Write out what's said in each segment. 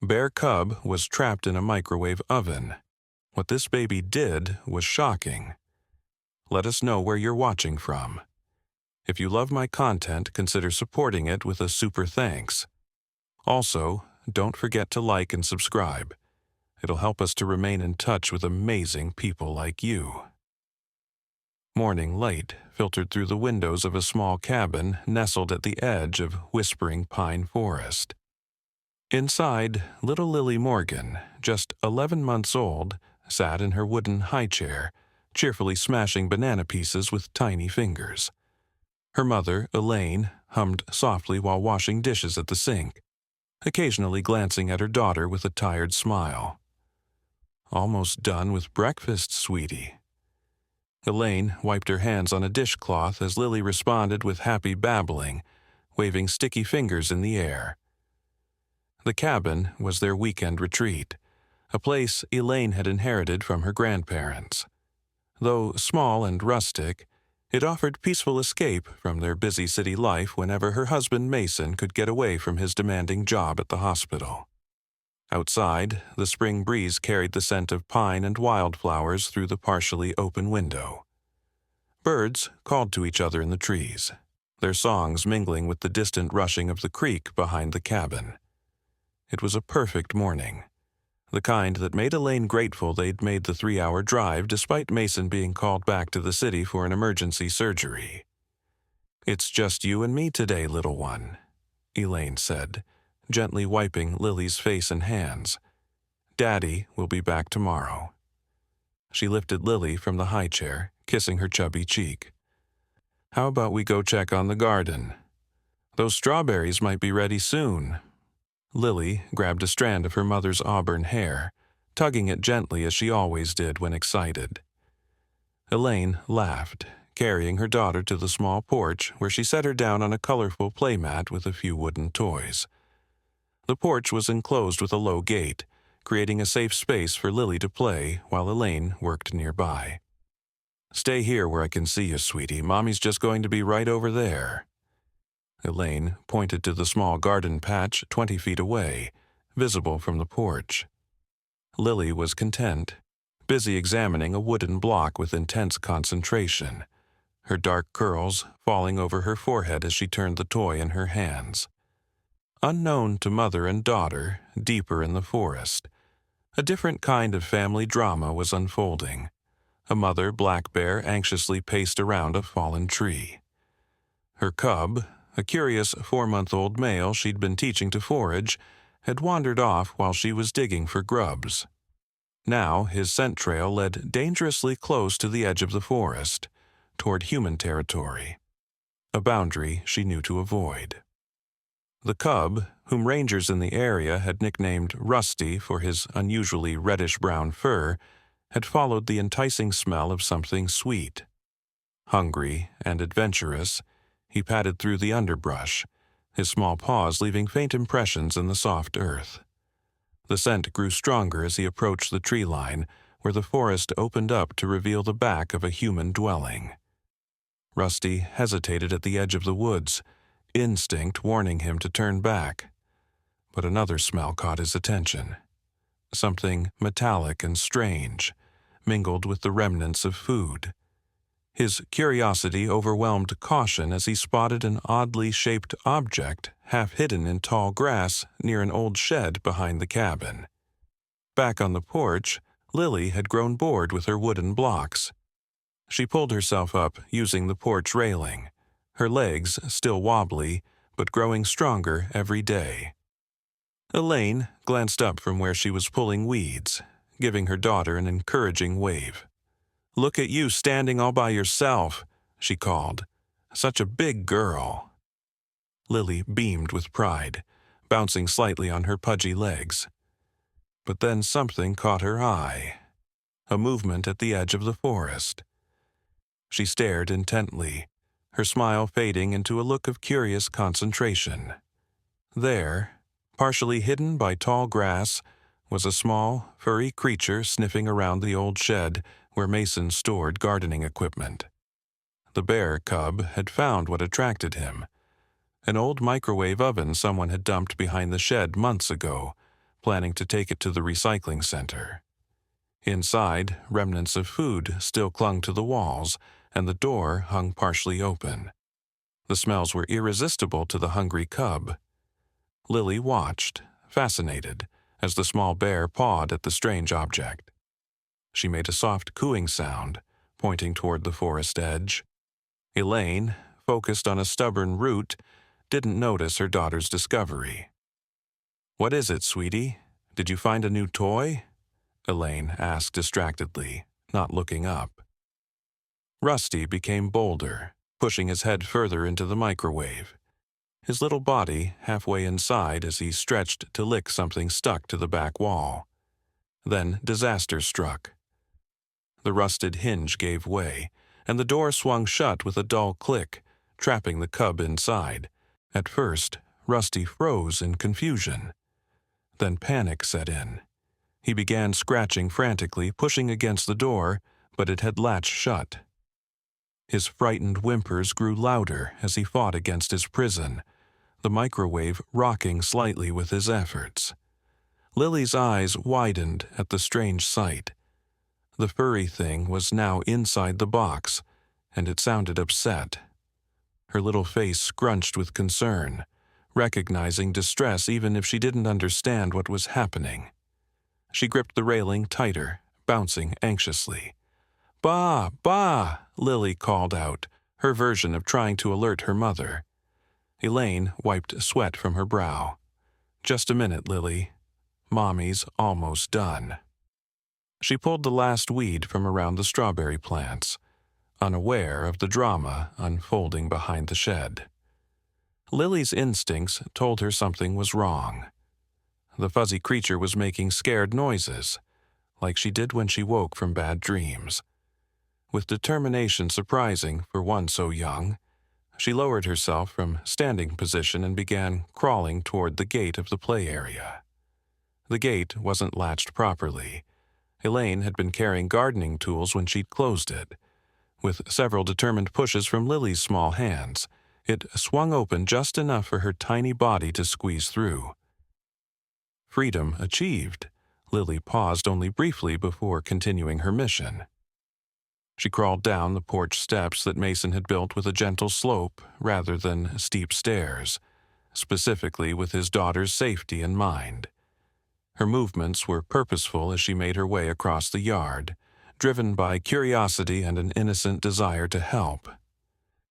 Bear cub was trapped in a microwave oven. What this baby did was shocking. Let us know where you're watching from. If you love my content, consider supporting it with a super thanks. Also, don't forget to like and subscribe. It'll help us to remain in touch with amazing people like you. Morning light filtered through the windows of a small cabin nestled at the edge of whispering pine forest. Inside, little Lily Morgan, just 11 months old, sat in her wooden high chair, cheerfully smashing banana pieces with tiny fingers. Her mother, Elaine, hummed softly while washing dishes at the sink, occasionally glancing at her daughter with a tired smile. "Almost done with breakfast, sweetie." Elaine wiped her hands on a dishcloth as Lily responded with happy babbling, waving sticky fingers in the air. The cabin was their weekend retreat, a place Elaine had inherited from her grandparents. Though small and rustic, it offered peaceful escape from their busy city life whenever her husband Mason could get away from his demanding job at the hospital. Outside, the spring breeze carried the scent of pine and wildflowers through the partially open window. Birds called to each other in the trees, their songs mingling with the distant rushing of the creek behind the cabin. It was a perfect morning, the kind that made Elaine grateful they'd made the 3-hour drive despite Mason being called back to the city for an emergency surgery. "It's just you and me today, little one," Elaine said, gently wiping Lily's face and hands. "Daddy will be back tomorrow." She lifted Lily from the high chair, kissing her chubby cheek. "How about we go check on the garden? Those strawberries might be ready soon." Lily grabbed a strand of her mother's auburn hair, tugging it gently as she always did when excited. Elaine laughed, carrying her daughter to the small porch where she set her down on a colorful playmat with a few wooden toys. The porch was enclosed with a low gate, creating a safe space for Lily to play while Elaine worked nearby. "Stay here where I can see you, sweetie. Mommy's just going to be right over there." Elaine pointed to the small garden patch 20 feet away, visible from the porch. Lily was content, busy examining a wooden block with intense concentration, her dark curls falling over her forehead as she turned the toy in her hands. Unknown to mother and daughter, deeper in the forest, a different kind of family drama was unfolding. A mother black bear anxiously paced around a fallen tree. Her cub, a curious 4-month-old male she'd been teaching to forage, had wandered off while she was digging for grubs. Now his scent trail led dangerously close to the edge of the forest, toward human territory, a boundary she knew to avoid. The cub, whom rangers in the area had nicknamed Rusty for his unusually reddish-brown fur, had followed the enticing smell of something sweet. Hungry and adventurous, he padded through the underbrush, his small paws leaving faint impressions in the soft earth. The scent grew stronger as he approached the tree line, where the forest opened up to reveal the back of a human dwelling. Rusty hesitated at the edge of the woods, instinct warning him to turn back. But another smell caught his attention. Something metallic and strange, mingled with the remnants of food. His curiosity overwhelmed caution as he spotted an oddly shaped object half hidden in tall grass near an old shed behind the cabin. Back on the porch, Lily had grown bored with her wooden blocks. She pulled herself up using the porch railing, her legs still wobbly, but growing stronger every day. Elaine glanced up from where she was pulling weeds, giving her daughter an encouraging wave. "Look at you standing all by yourself," she called. "Such a big girl." Lily beamed with pride, bouncing slightly on her pudgy legs. But then something caught her eye, a movement at the edge of the forest. She stared intently, her smile fading into a look of curious concentration. There, partially hidden by tall grass, was a small, furry creature sniffing around the old shed where Mason stored gardening equipment. The bear cub had found what attracted him, an old microwave oven someone had dumped behind the shed months ago, planning to take it to the recycling center. Inside, remnants of food still clung to the walls, and the door hung partially open. The smells were irresistible to the hungry cub. Lily watched, fascinated, as the small bear pawed at the strange object. She made a soft cooing sound, pointing toward the forest edge. Elaine, focused on a stubborn root, didn't notice her daughter's discovery. "What is it, sweetie? Did you find a new toy?" Elaine asked distractedly, not looking up. Rusty became bolder, pushing his head further into the microwave. His little body halfway inside as he stretched to lick something stuck to the back wall. Then disaster struck. The rusted hinge gave way, and the door swung shut with a dull click, trapping the cub inside. At first, Rusty froze in confusion. Then panic set in. He began scratching frantically, pushing against the door, but it had latched shut. His frightened whimpers grew louder as he fought against his prison, the microwave rocking slightly with his efforts. Lily's eyes widened at the strange sight. The furry thing was now inside the box, and it sounded upset. Her little face scrunched with concern, recognizing distress even if she didn't understand what was happening. She gripped the railing tighter, bouncing anxiously. "Bah! Bah!" Lily called out, her version of trying to alert her mother. Elaine wiped sweat from her brow. "Just a minute, Lily. Mommy's almost done." She pulled the last weed from around the strawberry plants, unaware of the drama unfolding behind the shed. Lily's instincts told her something was wrong. The fuzzy creature was making scared noises, like she did when she woke from bad dreams. With determination surprising for one so young, she lowered herself from standing position and began crawling toward the gate of the play area. The gate wasn't latched properly. Elaine had been carrying gardening tools when she'd closed it. With several determined pushes from Lily's small hands, it swung open just enough for her tiny body to squeeze through. Freedom achieved, Lily paused only briefly before continuing her mission. She crawled down the porch steps that Mason had built with a gentle slope rather than steep stairs, specifically with his daughter's safety in mind. Her movements were purposeful as she made her way across the yard, driven by curiosity and an innocent desire to help.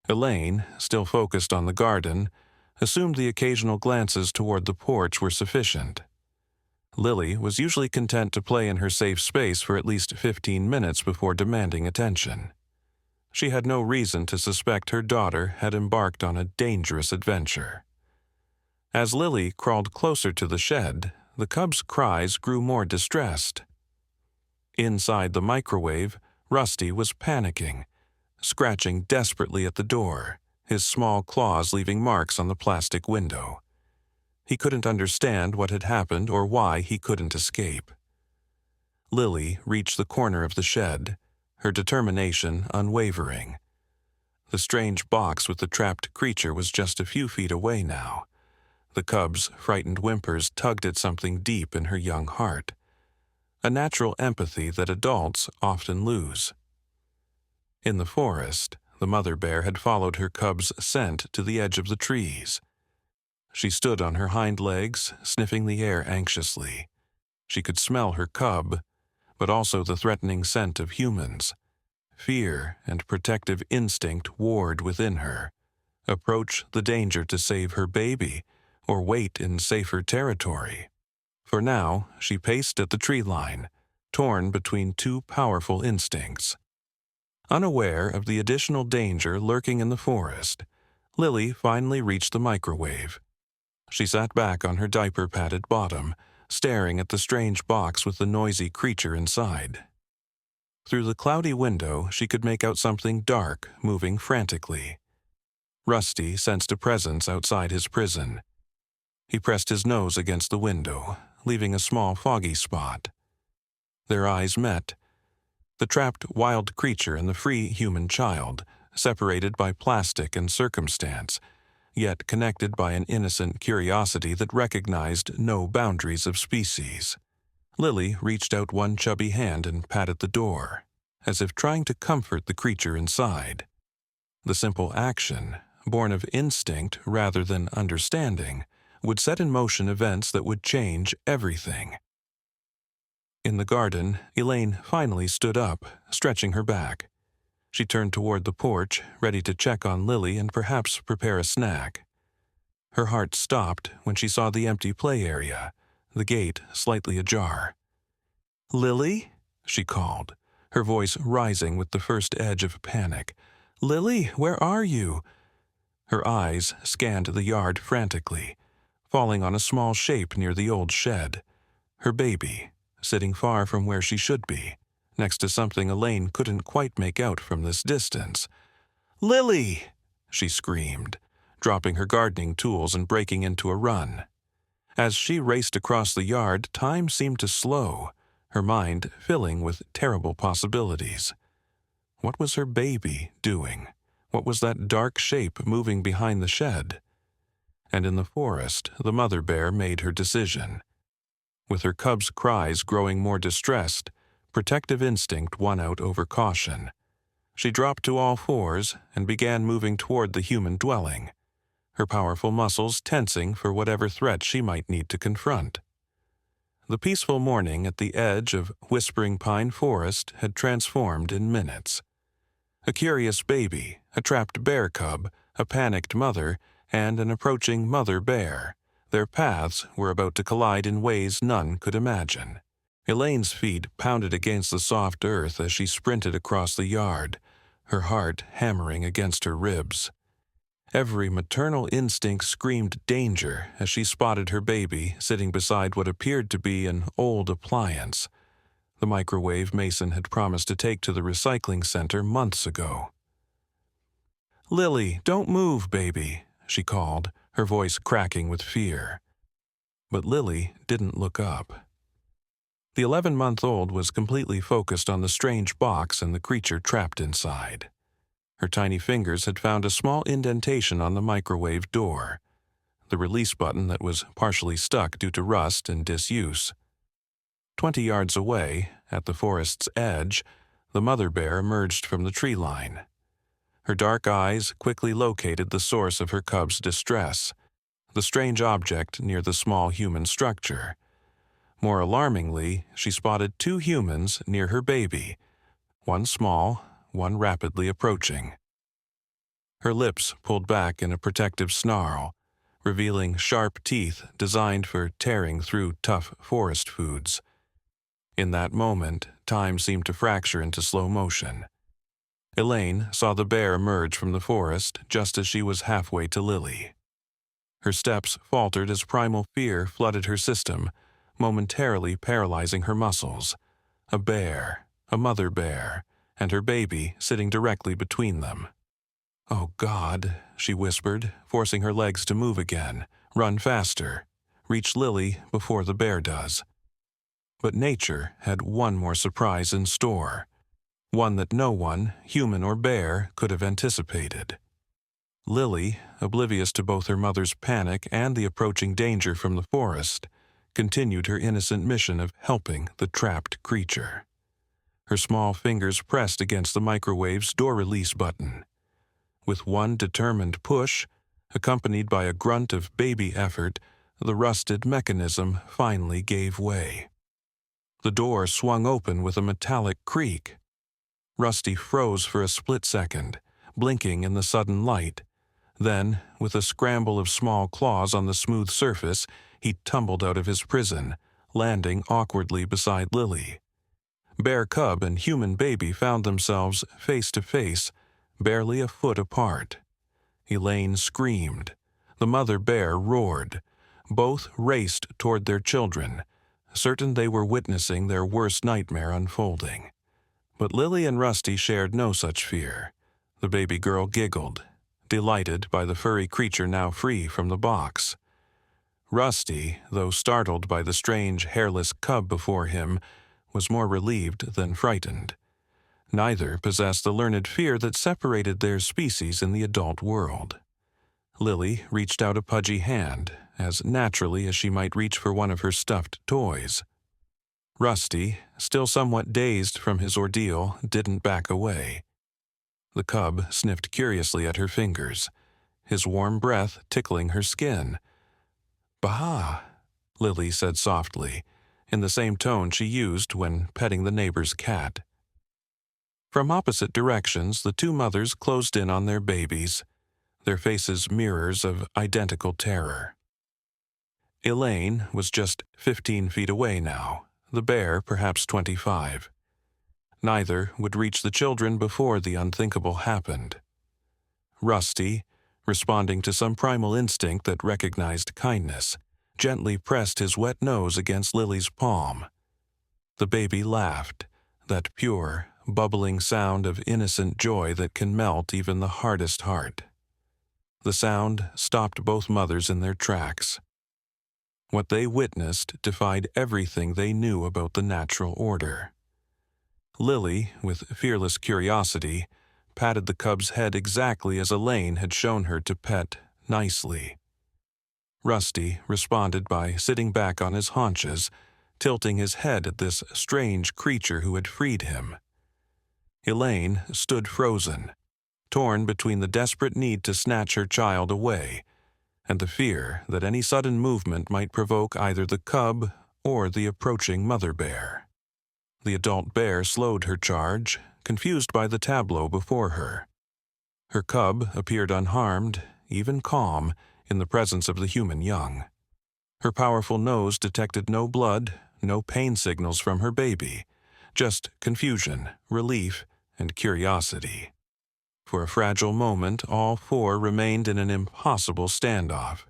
Elaine, still focused on the garden, assumed the occasional glances toward the porch were sufficient. Lily was usually content to play in her safe space for at least 15 minutes before demanding attention. She had no reason to suspect her daughter had embarked on a dangerous adventure. As Lily crawled closer to the shed, the cub's cries grew more distressed. Inside the microwave, Rusty was panicking, scratching desperately at the door, his small claws leaving marks on the plastic window. He couldn't understand what had happened or why he couldn't escape. Lily reached the corner of the shed, her determination unwavering. The strange box with the trapped creature was just a few feet away now. The cub's frightened whimpers tugged at something deep in her young heart, a natural empathy that adults often lose. In the forest, the mother bear had followed her cub's scent to the edge of the trees. She stood on her hind legs, sniffing the air anxiously. She could smell her cub, but also the threatening scent of humans. Fear and protective instinct warred within her. Approach the danger to save her baby, or wait in safer territory. For now, she paced at the tree line, torn between two powerful instincts. Unaware of the additional danger lurking in the forest, Lily finally reached the microwave. She sat back on her diaper-padded bottom, staring at the strange box with the noisy creature inside. Through the cloudy window, she could make out something dark moving frantically. Rusty sensed a presence outside his prison. He pressed his nose against the window, leaving a small foggy spot. Their eyes met. The trapped wild creature and the free human child, separated by plastic and circumstance, yet connected by an innocent curiosity that recognized no boundaries of species. Lily reached out one chubby hand and patted the door, as if trying to comfort the creature inside. The simple action, born of instinct rather than understanding, would set in motion events that would change everything. In the garden, Elaine finally stood up, stretching her back. She turned toward the porch, ready to check on Lily and perhaps prepare a snack. Her heart stopped when she saw the empty play area, the gate slightly ajar. "Lily?" she called, her voice rising with the first edge of panic. "Lily, where are you?" Her eyes scanned the yard frantically, falling on a small shape near the old shed. Her baby, sitting far from where she should be, next to something Elaine couldn't quite make out from this distance. "Lily!" she screamed, dropping her gardening tools and breaking into a run. As she raced across the yard, time seemed to slow, her mind filling with terrible possibilities. What was her baby doing? What was that dark shape moving behind the shed? And in the forest, the mother bear made her decision. With her cub's cries growing more distressed, protective instinct won out over caution. She dropped to all fours and began moving toward the human dwelling, her powerful muscles tensing for whatever threat she might need to confront. The peaceful morning at the edge of Whispering Pine Forest had transformed in minutes. A curious baby, a trapped bear cub, a panicked mother, and an approaching mother bear. Their paths were about to collide in ways none could imagine. Elaine's feet pounded against the soft earth as she sprinted across the yard, her heart hammering against her ribs. Every maternal instinct screamed danger as she spotted her baby sitting beside what appeared to be an old appliance, the microwave Mason had promised to take to the recycling center months ago. "Lily, don't move, baby," she called, her voice cracking with fear. But Lily didn't look up. The 11-month-old was completely focused on the strange box and the creature trapped inside. Her tiny fingers had found a small indentation on the microwave door, the release button that was partially stuck due to rust and disuse. 20 yards away, at the forest's edge, the mother bear emerged from the tree line. Her dark eyes quickly located the source of her cub's distress, the strange object near the small human structure. More alarmingly, she spotted 2 humans near her baby, one small, one rapidly approaching. Her lips pulled back in a protective snarl, revealing sharp teeth designed for tearing through tough forest foods. In that moment, time seemed to fracture into slow motion. Elaine saw the bear emerge from the forest just as she was halfway to Lily. Her steps faltered as primal fear flooded her system, momentarily paralyzing her muscles. A bear, a mother bear, and her baby sitting directly between them. "Oh God," she whispered, forcing her legs to move again, run faster, reach Lily before the bear does. But nature had one more surprise in store, one that no one, human or bear, could have anticipated. Lily, oblivious to both her mother's panic and the approaching danger from the forest, continued her innocent mission of helping the trapped creature. Her small fingers pressed against the microwave's door release button. With one determined push, accompanied by a grunt of baby effort, the rusted mechanism finally gave way. The door swung open with a metallic creak. Rusty froze for a split second, blinking in the sudden light. Then, with a scramble of small claws on the smooth surface, he tumbled out of his prison, landing awkwardly beside Lily. Bear cub and human baby found themselves face to face, barely a foot apart. Elaine screamed. The mother bear roared. Both raced toward their children, certain they were witnessing their worst nightmare unfolding. But Lily and Rusty shared no such fear. The baby girl giggled, delighted by the furry creature now free from the box. Rusty, though startled by the strange, hairless cub before him, was more relieved than frightened. Neither possessed the learned fear that separated their species in the adult world. Lily reached out a pudgy hand, as naturally as she might reach for one of her stuffed toys. Rusty, still somewhat dazed from his ordeal, didn't back away. The cub sniffed curiously at her fingers, his warm breath tickling her skin. "Bah," Lily said softly, in the same tone she used when petting the neighbor's cat. From opposite directions, the two mothers closed in on their babies, their faces mirrors of identical terror. Elaine was just 15 feet away now, the bear perhaps 25. Neither would reach the children before the unthinkable happened. Rusty, responding to some primal instinct that recognized kindness, gently pressed his wet nose against Lily's palm. The baby laughed, that pure, bubbling sound of innocent joy that can melt even the hardest heart. The sound stopped both mothers in their tracks. What they witnessed defied everything they knew about the natural order. Lily, with fearless curiosity, patted the cub's head exactly as Elaine had shown her to pet nicely. Rusty responded by sitting back on his haunches, tilting his head at this strange creature who had freed him. Elaine stood frozen, torn between the desperate need to snatch her child away and the fear that any sudden movement might provoke either the cub or the approaching mother bear. The adult bear slowed her charge, confused by the tableau before her. Her cub appeared unharmed, even calm, in the presence of the human young. Her powerful nose detected no blood, no pain signals from her baby, just confusion, relief, and curiosity. For a fragile moment, all four remained in an impossible standoff,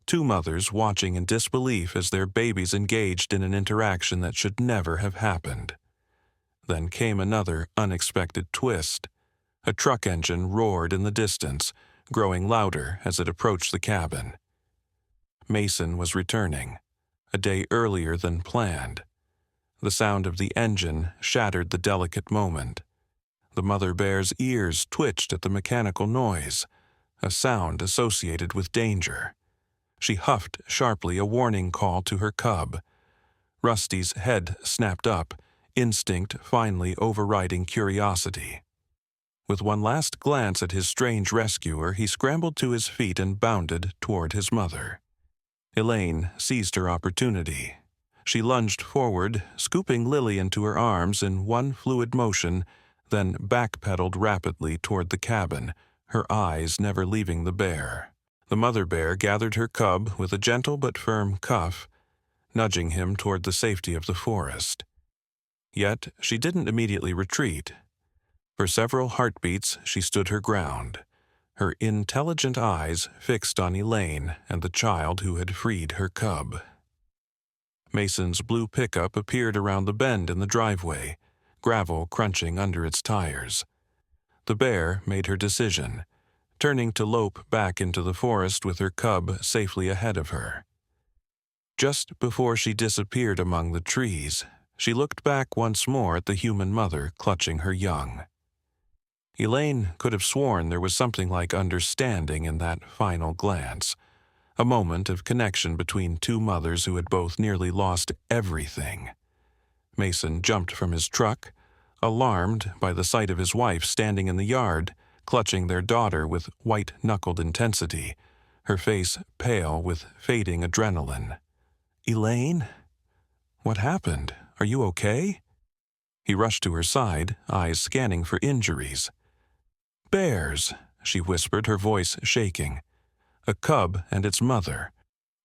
two mothers watching in disbelief as their babies engaged in an interaction that should never have happened. Then came another unexpected twist. A truck engine roared in the distance, growing louder as it approached the cabin. Mason was returning, a day earlier than planned. The sound of the engine shattered the delicate moment. The mother bear's ears twitched at the mechanical noise, a sound associated with danger. She huffed sharply a warning call to her cub. Rusty's head snapped up, instinct finally overriding curiosity. With one last glance at his strange rescuer, he scrambled to his feet and bounded toward his mother. Elaine seized her opportunity. She lunged forward, scooping Lily into her arms in one fluid motion, then backpedaled rapidly toward the cabin, her eyes never leaving the bear. The mother bear gathered her cub with a gentle but firm cuff, nudging him toward the safety of the forest. Yet she didn't immediately retreat. For several heartbeats she stood her ground, her intelligent eyes fixed on Elaine and the child who had freed her cub. Mason's blue pickup appeared around the bend in the driveway, gravel crunching under its tires. The bear made her decision, turning to lope back into the forest with her cub safely ahead of her. Just before she disappeared among the trees, she looked back once more at the human mother clutching her young. Elaine could have sworn there was something like understanding in that final glance, a moment of connection between two mothers who had both nearly lost everything. Mason jumped from his truck, alarmed by the sight of his wife standing in the yard, clutching their daughter with white-knuckled intensity, her face pale with fading adrenaline. "Elaine? What happened? Are you okay?" He rushed to her side, eyes scanning for injuries. "Bears," she whispered, her voice shaking. "A cub and its mother.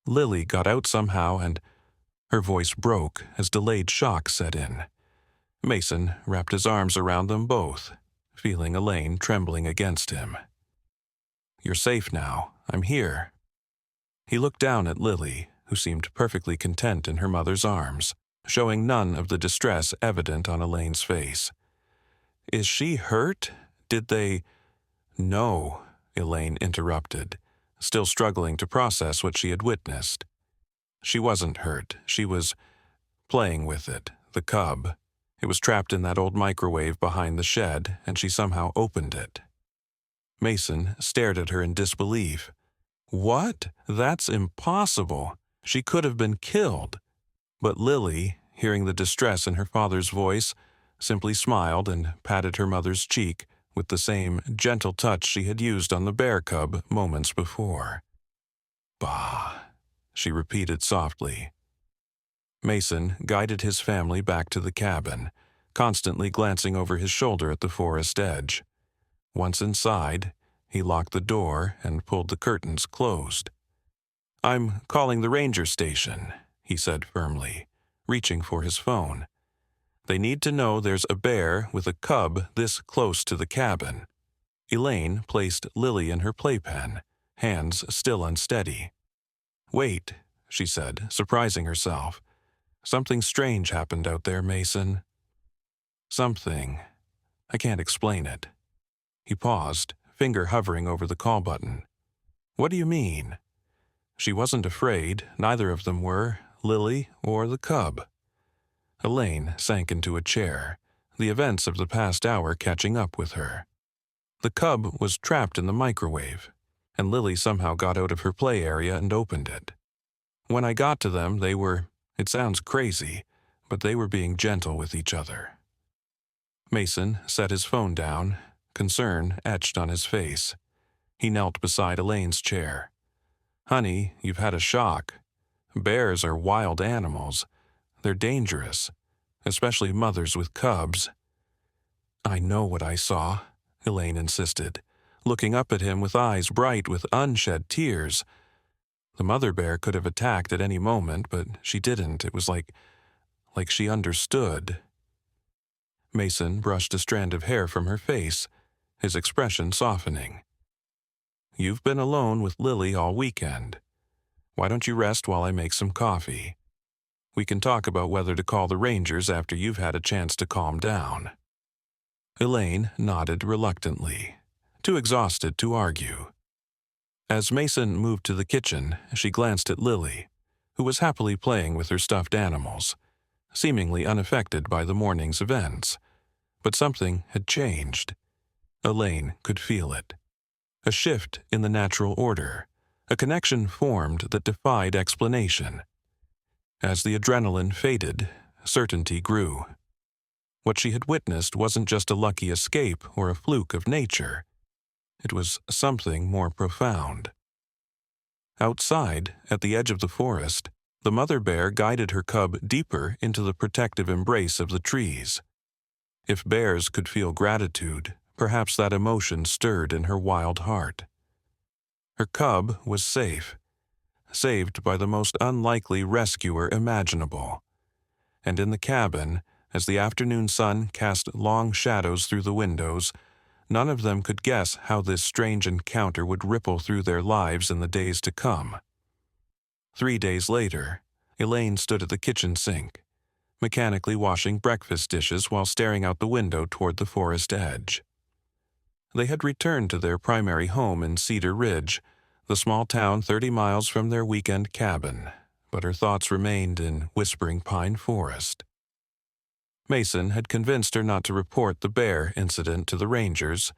Lily got out somehow and—" Her voice broke as delayed shock set in. Mason wrapped his arms around them both, feeling Elaine trembling against him. "You're safe now. I'm here." He looked down at Lily, who seemed perfectly content in her mother's arms, showing none of the distress evident on Elaine's face. "Is she hurt? Did they—" "No," Elaine interrupted, still struggling to process what she had witnessed. She wasn't hurt. She was playing with it, the cub. It was trapped in that old microwave behind the shed, and she somehow opened it. Mason stared at her in disbelief. What? That's impossible. She could have been killed. But Lily, hearing the distress in her father's voice, simply smiled and patted her mother's cheek with the same gentle touch she had used on the bear cub moments before. "Bah," she repeated softly. Mason guided his family back to the cabin, constantly glancing over his shoulder at the forest edge. Once inside, he locked the door and pulled the curtains closed. "I'm calling the ranger station," he said firmly, reaching for his phone. "They need to know there's a bear with a cub this close to the cabin." Elaine placed Lily in her playpen, hands still unsteady. "Wait," she said, surprising herself. "Something strange happened out there, Mason." "Something. I can't explain it." He paused, finger hovering over the call button. "What do you mean?" She wasn't afraid, neither of them were, Lily or the cub. Elaine sank into a chair, the events of the past hour catching up with her. The cub was trapped in the microwave, and Lily somehow got out of her play area and opened it. When I got to them, they were, it sounds crazy, but they were being gentle with each other. Mason set his phone down, concern etched on his face. He knelt beside Elaine's chair. "Honey, you've had a shock. Bears are wild animals. They're dangerous, especially mothers with cubs." "I know what I saw," Elaine insisted, looking up at him with eyes bright with unshed tears. "The mother bear could have attacked at any moment, but she didn't. It was like she understood." Mason brushed a strand of hair from her face, his expression softening. "You've been alone with Lily all weekend. Why don't you rest while I make some coffee? We can talk about whether to call the Rangers after you've had a chance to calm down." Elaine nodded reluctantly, too exhausted to argue. As Mason moved to the kitchen, she glanced at Lily, who was happily playing with her stuffed animals, seemingly unaffected by the morning's events. But something had changed. Elaine could feel it. A shift in the natural order, a connection formed that defied explanation. As the adrenaline faded, certainty grew. What she had witnessed wasn't just a lucky escape or a fluke of nature. It was something more profound. Outside, at the edge of the forest, the mother bear guided her cub deeper into the protective embrace of the trees. If bears could feel gratitude, perhaps that emotion stirred in her wild heart. Her cub was safe, saved by the most unlikely rescuer imaginable. And in the cabin, as the afternoon sun cast long shadows through the windows, none of them could guess how this strange encounter would ripple through their lives in the days to come. 3 days later, Elaine stood at the kitchen sink, mechanically washing breakfast dishes while staring out the window toward the forest edge. They had returned to their primary home in Cedar Ridge, the small town 30 miles from their weekend cabin, but her thoughts remained in Whispering Pine Forest. Mason had convinced her not to report the bear incident to the Rangers,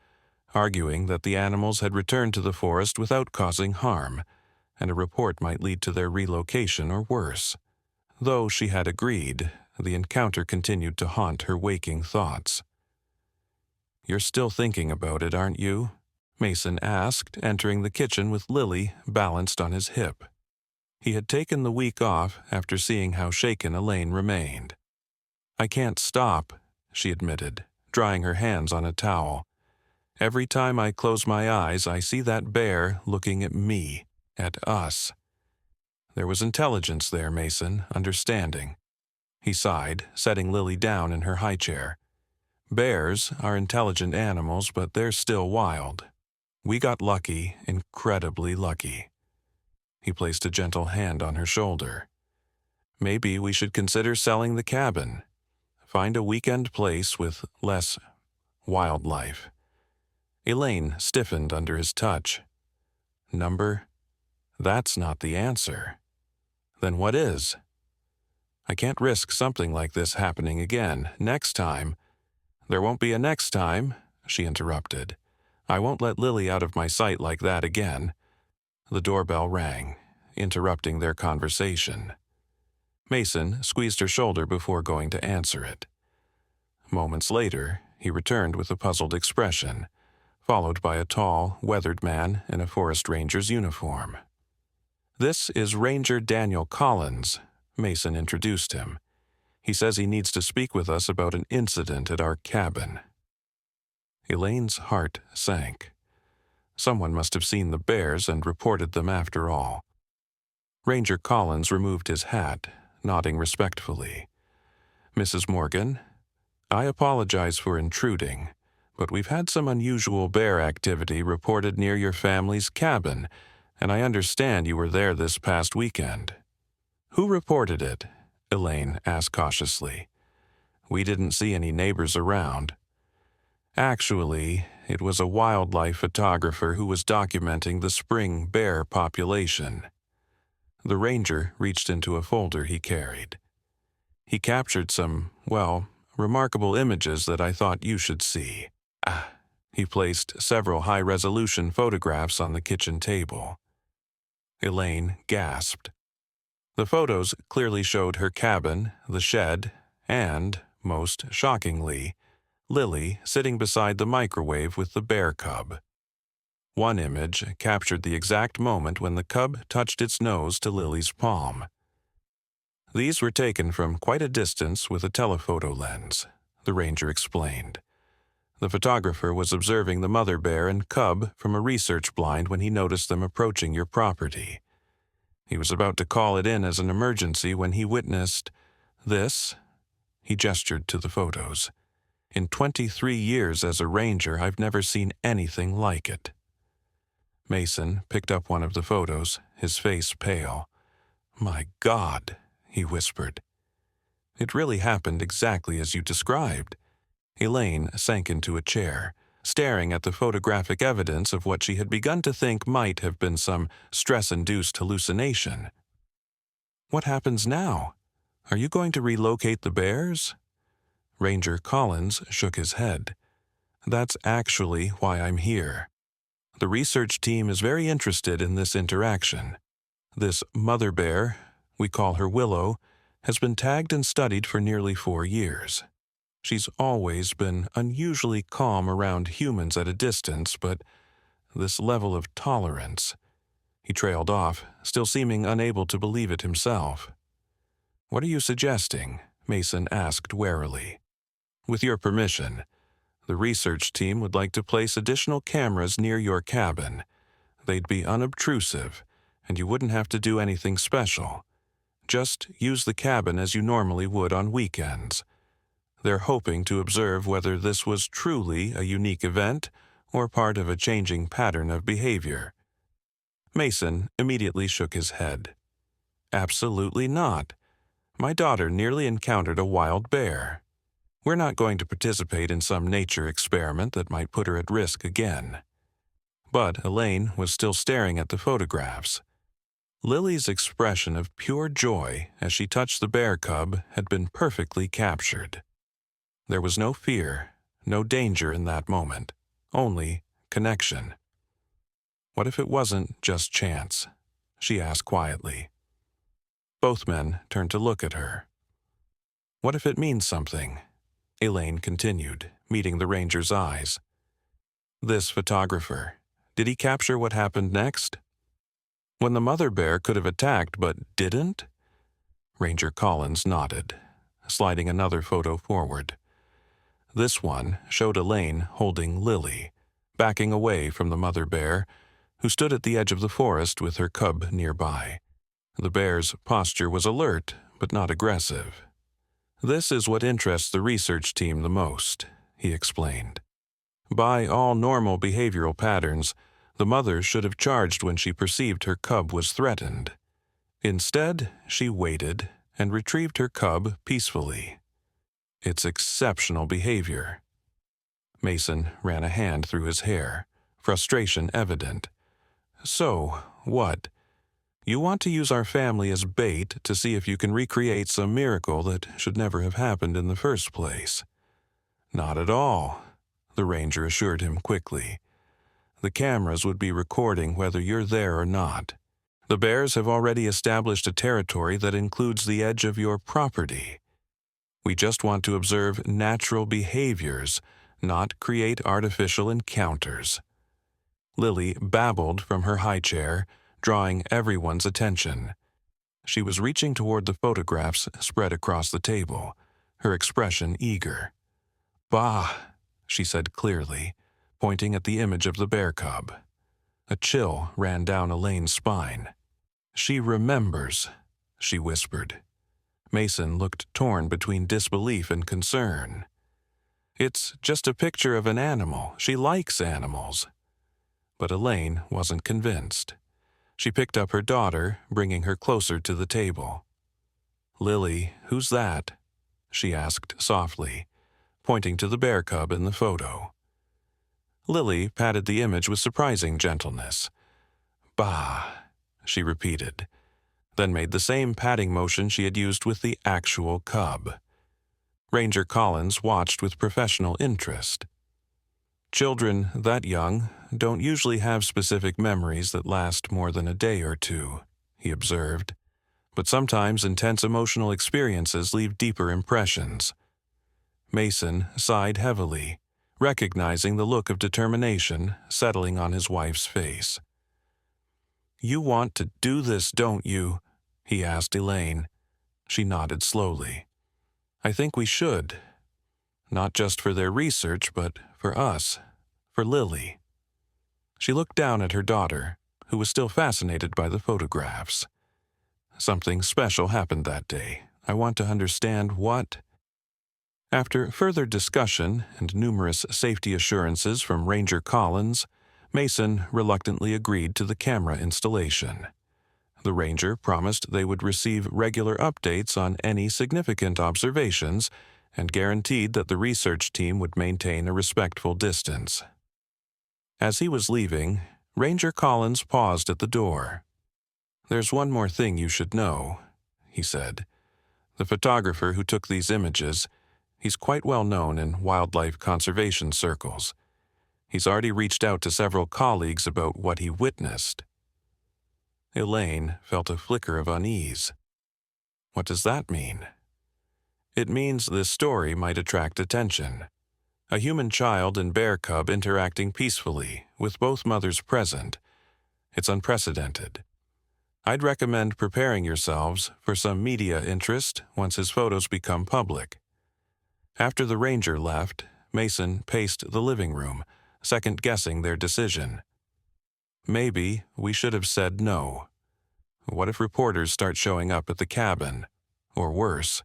arguing that the animals had returned to the forest without causing harm, and a report might lead to their relocation or worse. Though she had agreed, the encounter continued to haunt her waking thoughts. "You're still thinking about it, aren't you?" Mason asked, entering the kitchen with Lily balanced on his hip. He had taken the week off after seeing how shaken Elaine remained. "I can't stop," she admitted, drying her hands on a towel. "Every time I close my eyes, I see that bear looking at me, at us." There was intelligence there, Mason, understanding. He sighed, setting Lily down in her high chair. "Bears are intelligent animals, but they're still wild. We got lucky, incredibly lucky." He placed a gentle hand on her shoulder. "Maybe we should consider selling the cabin. Find a weekend place with less wildlife." Elaine stiffened under his touch. "Number? That's not the answer." "Then what is?" "I can't risk something like this happening again. Next time—" "There won't be a next time," she interrupted. "I won't let Lily out of my sight like that again. The doorbell rang, interrupting their conversation. Mason squeezed her shoulder before going to answer it. Moments later, he returned with a puzzled expression, followed by a tall, weathered man in a forest ranger's uniform. "This is Ranger Daniel Collins," Mason introduced him. "He says he needs to speak with us about an incident at our cabin." Elaine's heart sank. Someone must have seen the bears and reported them after all. Ranger Collins removed his hat, nodding respectfully. "Mrs. Morgan, I apologize for intruding, but we've had some unusual bear activity reported near your family's cabin, and I understand you were there this past weekend." "Who reported it?" Elaine asked cautiously. "We didn't see any neighbors around." Actually, it was a wildlife photographer who was documenting the spring bear population. The ranger reached into a folder he carried. "He captured some, remarkable images that I thought you should see." He placed several high-resolution photographs on the kitchen table. Elaine gasped. The photos clearly showed her cabin, the shed, and, most shockingly, Lily sitting beside the microwave with the bear cub. One image captured the exact moment when the cub touched its nose to Lily's palm. "These were taken from quite a distance with a telephoto lens," the ranger explained. "The photographer was observing the mother bear and cub from a research blind when he noticed them approaching your property. He was about to call it in as an emergency when he witnessed this." He gestured to the photos. "In 23 years as a ranger, I've never seen anything like it." Mason picked up one of the photos, his face pale. "My God," he whispered. "It really happened exactly as you described." Elaine sank into a chair, staring at the photographic evidence of what she had begun to think might have been some stress-induced hallucination. "What happens now? Are you going to relocate the bears?" Ranger Collins shook his head. "That's actually why I'm here. The research team is very interested in this interaction. This mother bear, we call her Willow, has been tagged and studied for nearly 4 years. She's always been unusually calm around humans at a distance, but this level of tolerance—" He trailed off, still seeming unable to believe it himself. "What are you suggesting?" Mason asked warily. "With your permission, the research team would like to place additional cameras near your cabin. They'd be unobtrusive, and you wouldn't have to do anything special. Just use the cabin as you normally would on weekends. They're hoping to observe whether this was truly a unique event or part of a changing pattern of behavior." Mason immediately shook his head. "Absolutely not. My daughter nearly encountered a wild bear. We're not going to participate in some nature experiment that might put her at risk again." But Elaine was still staring at the photographs. Lily's expression of pure joy as she touched the bear cub had been perfectly captured. There was no fear, no danger in that moment, only connection. "What if it wasn't just chance?" she asked quietly. Both men turned to look at her. "What if it means something?" Elaine continued, meeting the ranger's eyes. "This photographer, did he capture what happened next? When the mother bear could have attacked but didn't?" Ranger Collins nodded, sliding another photo forward. This one showed Elaine holding Lily, backing away from the mother bear, who stood at the edge of the forest with her cub nearby. The bear's posture was alert, but not aggressive. "This is what interests the research team the most," he explained. "By all normal behavioral patterns, the mother should have charged when she perceived her cub was threatened. Instead, she waited and retrieved her cub peacefully. It's exceptional behavior." Mason ran a hand through his hair, frustration evident. "So, what? You want to use our family as bait to see if you can recreate some miracle that should never have happened in the first place?" "Not at all," the ranger assured him quickly. The cameras would be recording whether you're there or not. The bears have already established a territory that includes the edge of your property. We just want to observe natural behaviors, not create artificial encounters." Lily babbled from her high chair, drawing everyone's attention. She was reaching toward the photographs spread across the table, her expression eager. "Bah," she said clearly, pointing at the image of the bear cub. A chill ran down Elaine's spine. "She remembers," she whispered. Mason looked torn between disbelief and concern. "It's just a picture of an animal. She likes animals." But Elaine wasn't convinced. She picked up her daughter, bringing her closer to the table. "Lily, who's that?" she asked softly, pointing to the bear cub in the photo. Lily patted the image with surprising gentleness. "Bah," she repeated, then made the same patting motion she had used with the actual cub. Ranger Collins watched with professional interest. "Children that young don't usually have specific memories that last more than a day or two," he observed. "But sometimes intense emotional experiences leave deeper impressions." Mason sighed heavily, recognizing the look of determination settling on his wife's face. "You want to do this, don't you?" he asked Elaine. She nodded slowly. "I think we should. Not just for their research, but for us, for Lily." She looked down at her daughter, who was still fascinated by the photographs. "Something special happened that day. I want to understand what." After further discussion and numerous safety assurances from Ranger Collins, Mason reluctantly agreed to the camera installation. The ranger promised they would receive regular updates on any significant observations and guaranteed that the research team would maintain a respectful distance. As he was leaving, Ranger Collins paused at the door. "There's one more thing you should know," he said. "The photographer who took these images, he's quite well known in wildlife conservation circles. He's already reached out to several colleagues about what he witnessed." Elaine felt a flicker of unease. "What does that mean?" "It means this story might attract attention. A human child and bear cub interacting peacefully, with both mothers present. It's unprecedented. I'd recommend preparing yourselves for some media interest once his photos become public." After the ranger left, Mason paced the living room, second-guessing their decision. Maybe we should have said no. What if reporters start showing up at the cabin? Or worse,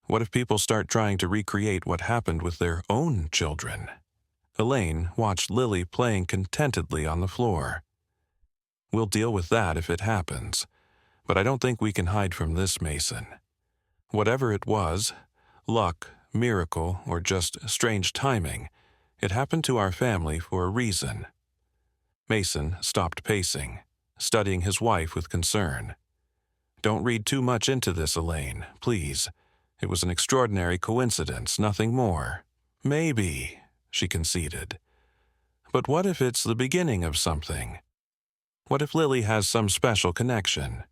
what if people start trying to recreate what happened with their own children? Elaine watched Lily playing contentedly on the floor. "We'll deal with that if it happens, but I don't think we can hide from this, Mason. Whatever it was, luck, miracle, or just strange timing, it happened to our family for a reason." Mason stopped pacing, studying his wife with concern. "Don't read too much into this, Elaine, please. It was an extraordinary coincidence, nothing more." "Maybe," she conceded. "But what if it's the beginning of something? What if Lily has some special connection?"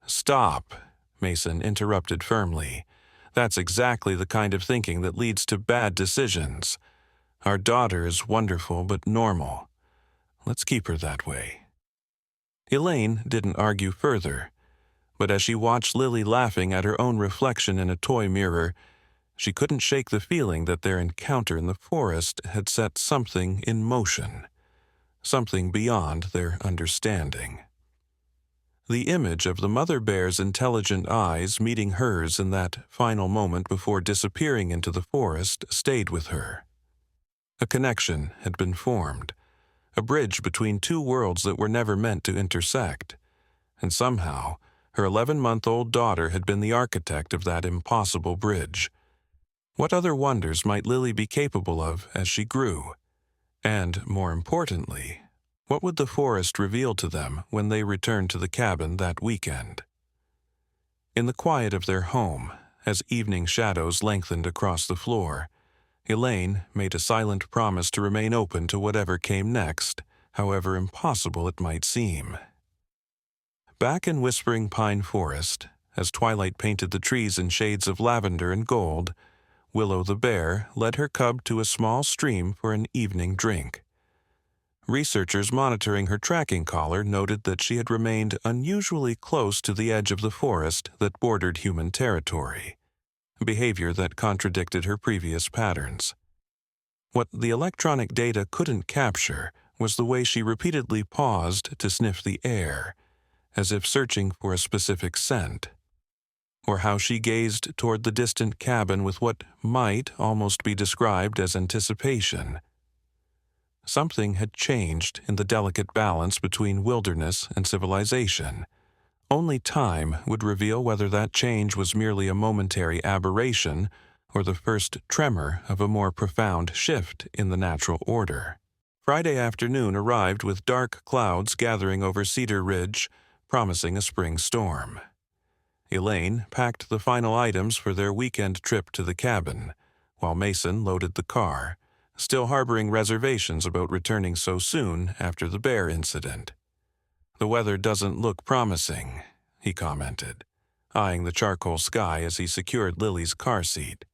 "Stop," Mason interrupted firmly. "That's exactly the kind of thinking that leads to bad decisions. Our daughter is wonderful but normal. Let's keep her that way." Elaine didn't argue further, but as she watched Lily laughing at her own reflection in a toy mirror, she couldn't shake the feeling that their encounter in the forest had set something in motion, something beyond their understanding. The image of the mother bear's intelligent eyes meeting hers in that final moment before disappearing into the forest stayed with her. A connection had been formed, a bridge between two worlds that were never meant to intersect, and somehow her 11-month-old daughter had been the architect of that impossible bridge. What other wonders might Lily be capable of as she grew? And, more importantly, what would the forest reveal to them when they returned to the cabin that weekend? In the quiet of their home, as evening shadows lengthened across the floor, Elaine made a silent promise to remain open to whatever came next, however impossible it might seem. Back in Whispering Pine Forest, as twilight painted the trees in shades of lavender and gold, Willow the bear led her cub to a small stream for an evening drink. Researchers monitoring her tracking collar noted that she had remained unusually close to the edge of the forest that bordered human territory, behavior that contradicted her previous patterns. What the electronic data couldn't capture was the way she repeatedly paused to sniff the air, as if searching for a specific scent, or how she gazed toward the distant cabin with what might almost be described as anticipation. Something had changed in the delicate balance between wilderness and civilization. Only time would reveal whether that change was merely a momentary aberration or the first tremor of a more profound shift in the natural order. Friday afternoon arrived with dark clouds gathering over Cedar Ridge, promising a spring storm. Elaine packed the final items for their weekend trip to the cabin, while Mason loaded the car, still harboring reservations about returning so soon after the bear incident. "The weather doesn't look promising," he commented, eyeing the charcoal sky as he secured Lily's car seat.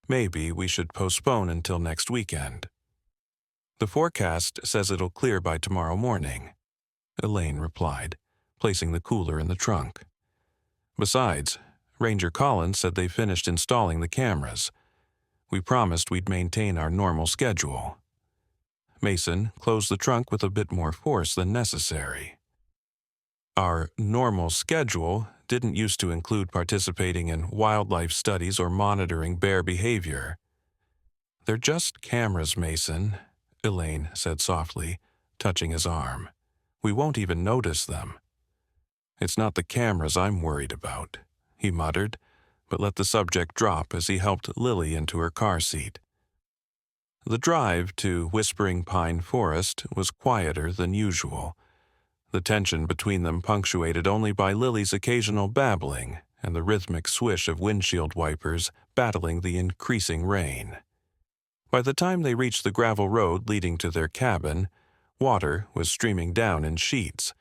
"Maybe we should postpone until next weekend." "The forecast says it'll clear by tomorrow morning," Elaine replied, placing the cooler in the trunk. "Besides, Ranger Collins said they finished installing the cameras. We promised we'd maintain our normal schedule." Mason closed the trunk with a bit more force than necessary. "Our normal schedule didn't used to include participating in wildlife studies or monitoring bear behavior." "They're just cameras, Mason," Elaine said softly, touching his arm. "We won't even notice them." "It's not the cameras I'm worried about," he muttered, but let the subject drop as he helped Lily into her car seat. The drive to Whispering Pine Forest was quieter than usual, the tension between them punctuated only by Lily's occasional babbling and the rhythmic swish of windshield wipers battling the increasing rain. By the time they reached the gravel road leading to their cabin, water was streaming down in sheets,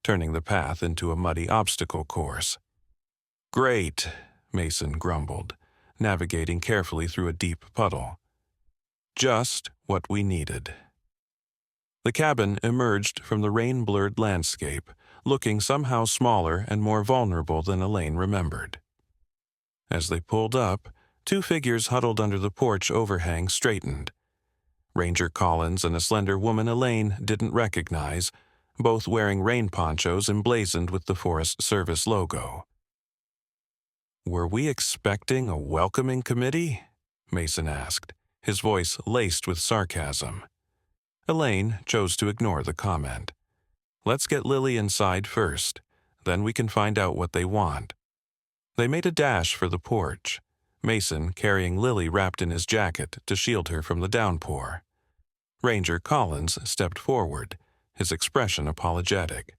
turning the path into a muddy obstacle course. "Great," Mason grumbled, navigating carefully through a deep puddle. "Just what we needed." The cabin emerged from the rain-blurred landscape, looking somehow smaller and more vulnerable than Elaine remembered. As they pulled up, two figures huddled under the porch overhang straightened. Ranger Collins and a slender woman Elaine didn't recognize, both wearing rain ponchos emblazoned with the Forest Service logo. "Were we expecting a welcoming committee?" Mason asked, his voice laced with sarcasm. Elaine chose to ignore the comment. "Let's get Lily inside first, then we can find out what they want." They made a dash for the porch, Mason carrying Lily wrapped in his jacket to shield her from the downpour. Ranger Collins stepped forward, his expression apologetic.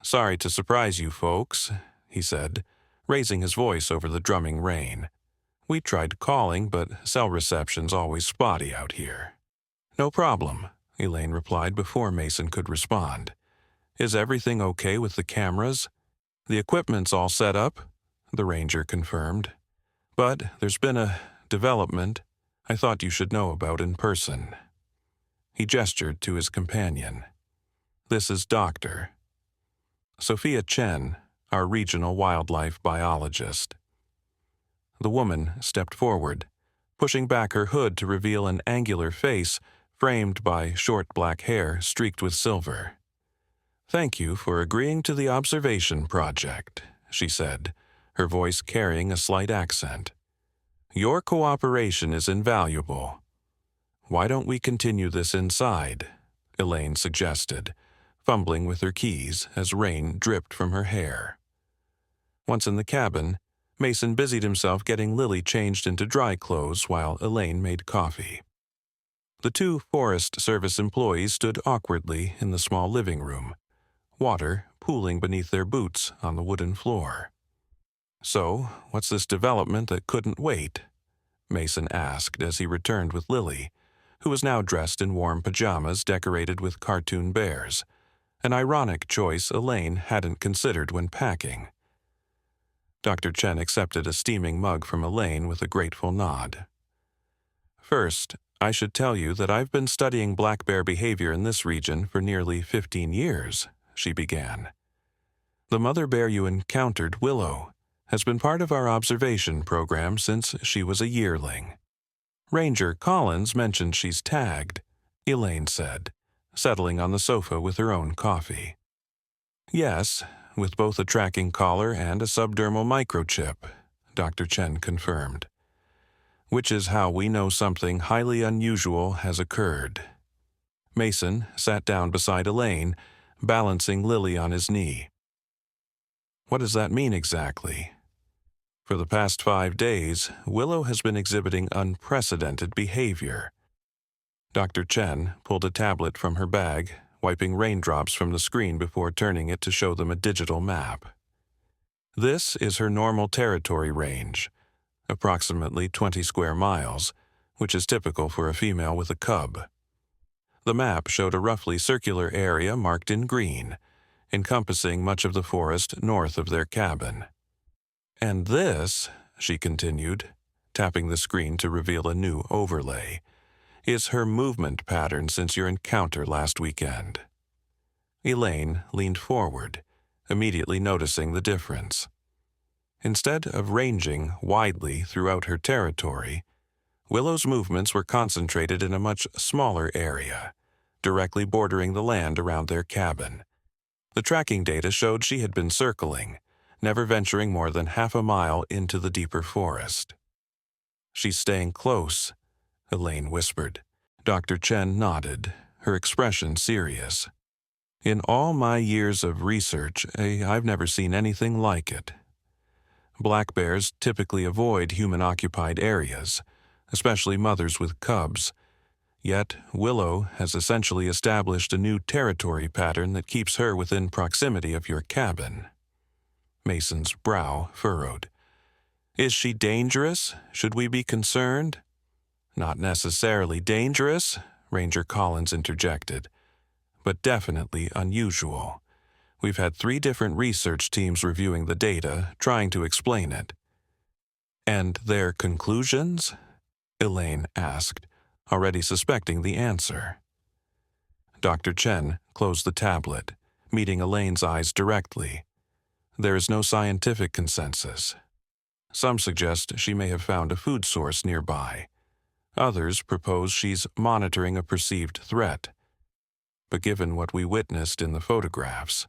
"Sorry to surprise you folks," he said, raising his voice over the drumming rain. "We tried calling, but cell reception's always spotty out here." "No problem," Elaine replied before Mason could respond. "Is everything okay with the cameras?" "The equipment's all set up," the ranger confirmed. "But there's been a development I thought you should know about in person." He gestured to his companion. "This is Dr. Sophia Chen, our regional wildlife biologist." The woman stepped forward, pushing back her hood to reveal an angular face framed by short black hair streaked with silver. "Thank you for agreeing to the observation project," she said, her voice carrying a slight accent. "Your cooperation is invaluable." "Why don't we continue this inside?" Elaine suggested, fumbling with her keys as rain dripped from her hair. Once in the cabin, Mason busied himself getting Lily changed into dry clothes while Elaine made coffee. The two Forest Service employees stood awkwardly in the small living room, water pooling beneath their boots on the wooden floor. "So, what's this development that couldn't wait?" Mason asked as he returned with Lily, who was now dressed in warm pajamas decorated with cartoon bears, an ironic choice Elaine hadn't considered when packing. Dr. Chen accepted a steaming mug from Elaine with a grateful nod. First, I should tell you that I've been studying black bear behavior in this region for nearly 15 years, she began. The mother bear you encountered, Willow, has been part of our observation program since she was a yearling. Ranger Collins mentioned she's tagged, Elaine said, settling on the sofa with her own coffee. Yes, with both a tracking collar and a subdermal microchip, Dr. Chen confirmed. Which is how we know something highly unusual has occurred. Mason sat down beside Elaine, balancing Lily on his knee. What does that mean exactly? For the past 5 days, Willow has been exhibiting unprecedented behavior. Dr. Chen pulled a tablet from her bag, wiping raindrops from the screen before turning it to show them a digital map. This is her normal territory range, approximately 20 square miles, which is typical for a female with a cub. The map showed a roughly circular area marked in green, encompassing much of the forest north of their cabin. And this, she continued, tapping the screen to reveal a new overlay, is her movement pattern since your encounter last weekend. Elaine leaned forward, immediately noticing the difference. Instead of ranging widely throughout her territory, Willow's movements were concentrated in a much smaller area, directly bordering the land around their cabin. The tracking data showed she had been circling, never venturing more than half a mile into the deeper forest. She's staying close, Elaine whispered. Dr. Chen nodded, her expression serious. In all my years of research, I've never seen anything like it. Black bears typically avoid human-occupied areas, especially mothers with cubs. Yet, Willow has essentially established a new territory pattern that keeps her within proximity of your cabin. Mason's brow furrowed. Is she dangerous? Should we be concerned? Not necessarily dangerous, Ranger Collins interjected, but definitely unusual. We've had 3 different research teams reviewing the data, trying to explain it. And their conclusions? Elaine asked, already suspecting the answer. Dr. Chen closed the tablet, meeting Elaine's eyes directly. There is no scientific consensus. Some suggest she may have found a food source nearby. Others propose she's monitoring a perceived threat. But given what we witnessed in the photographs,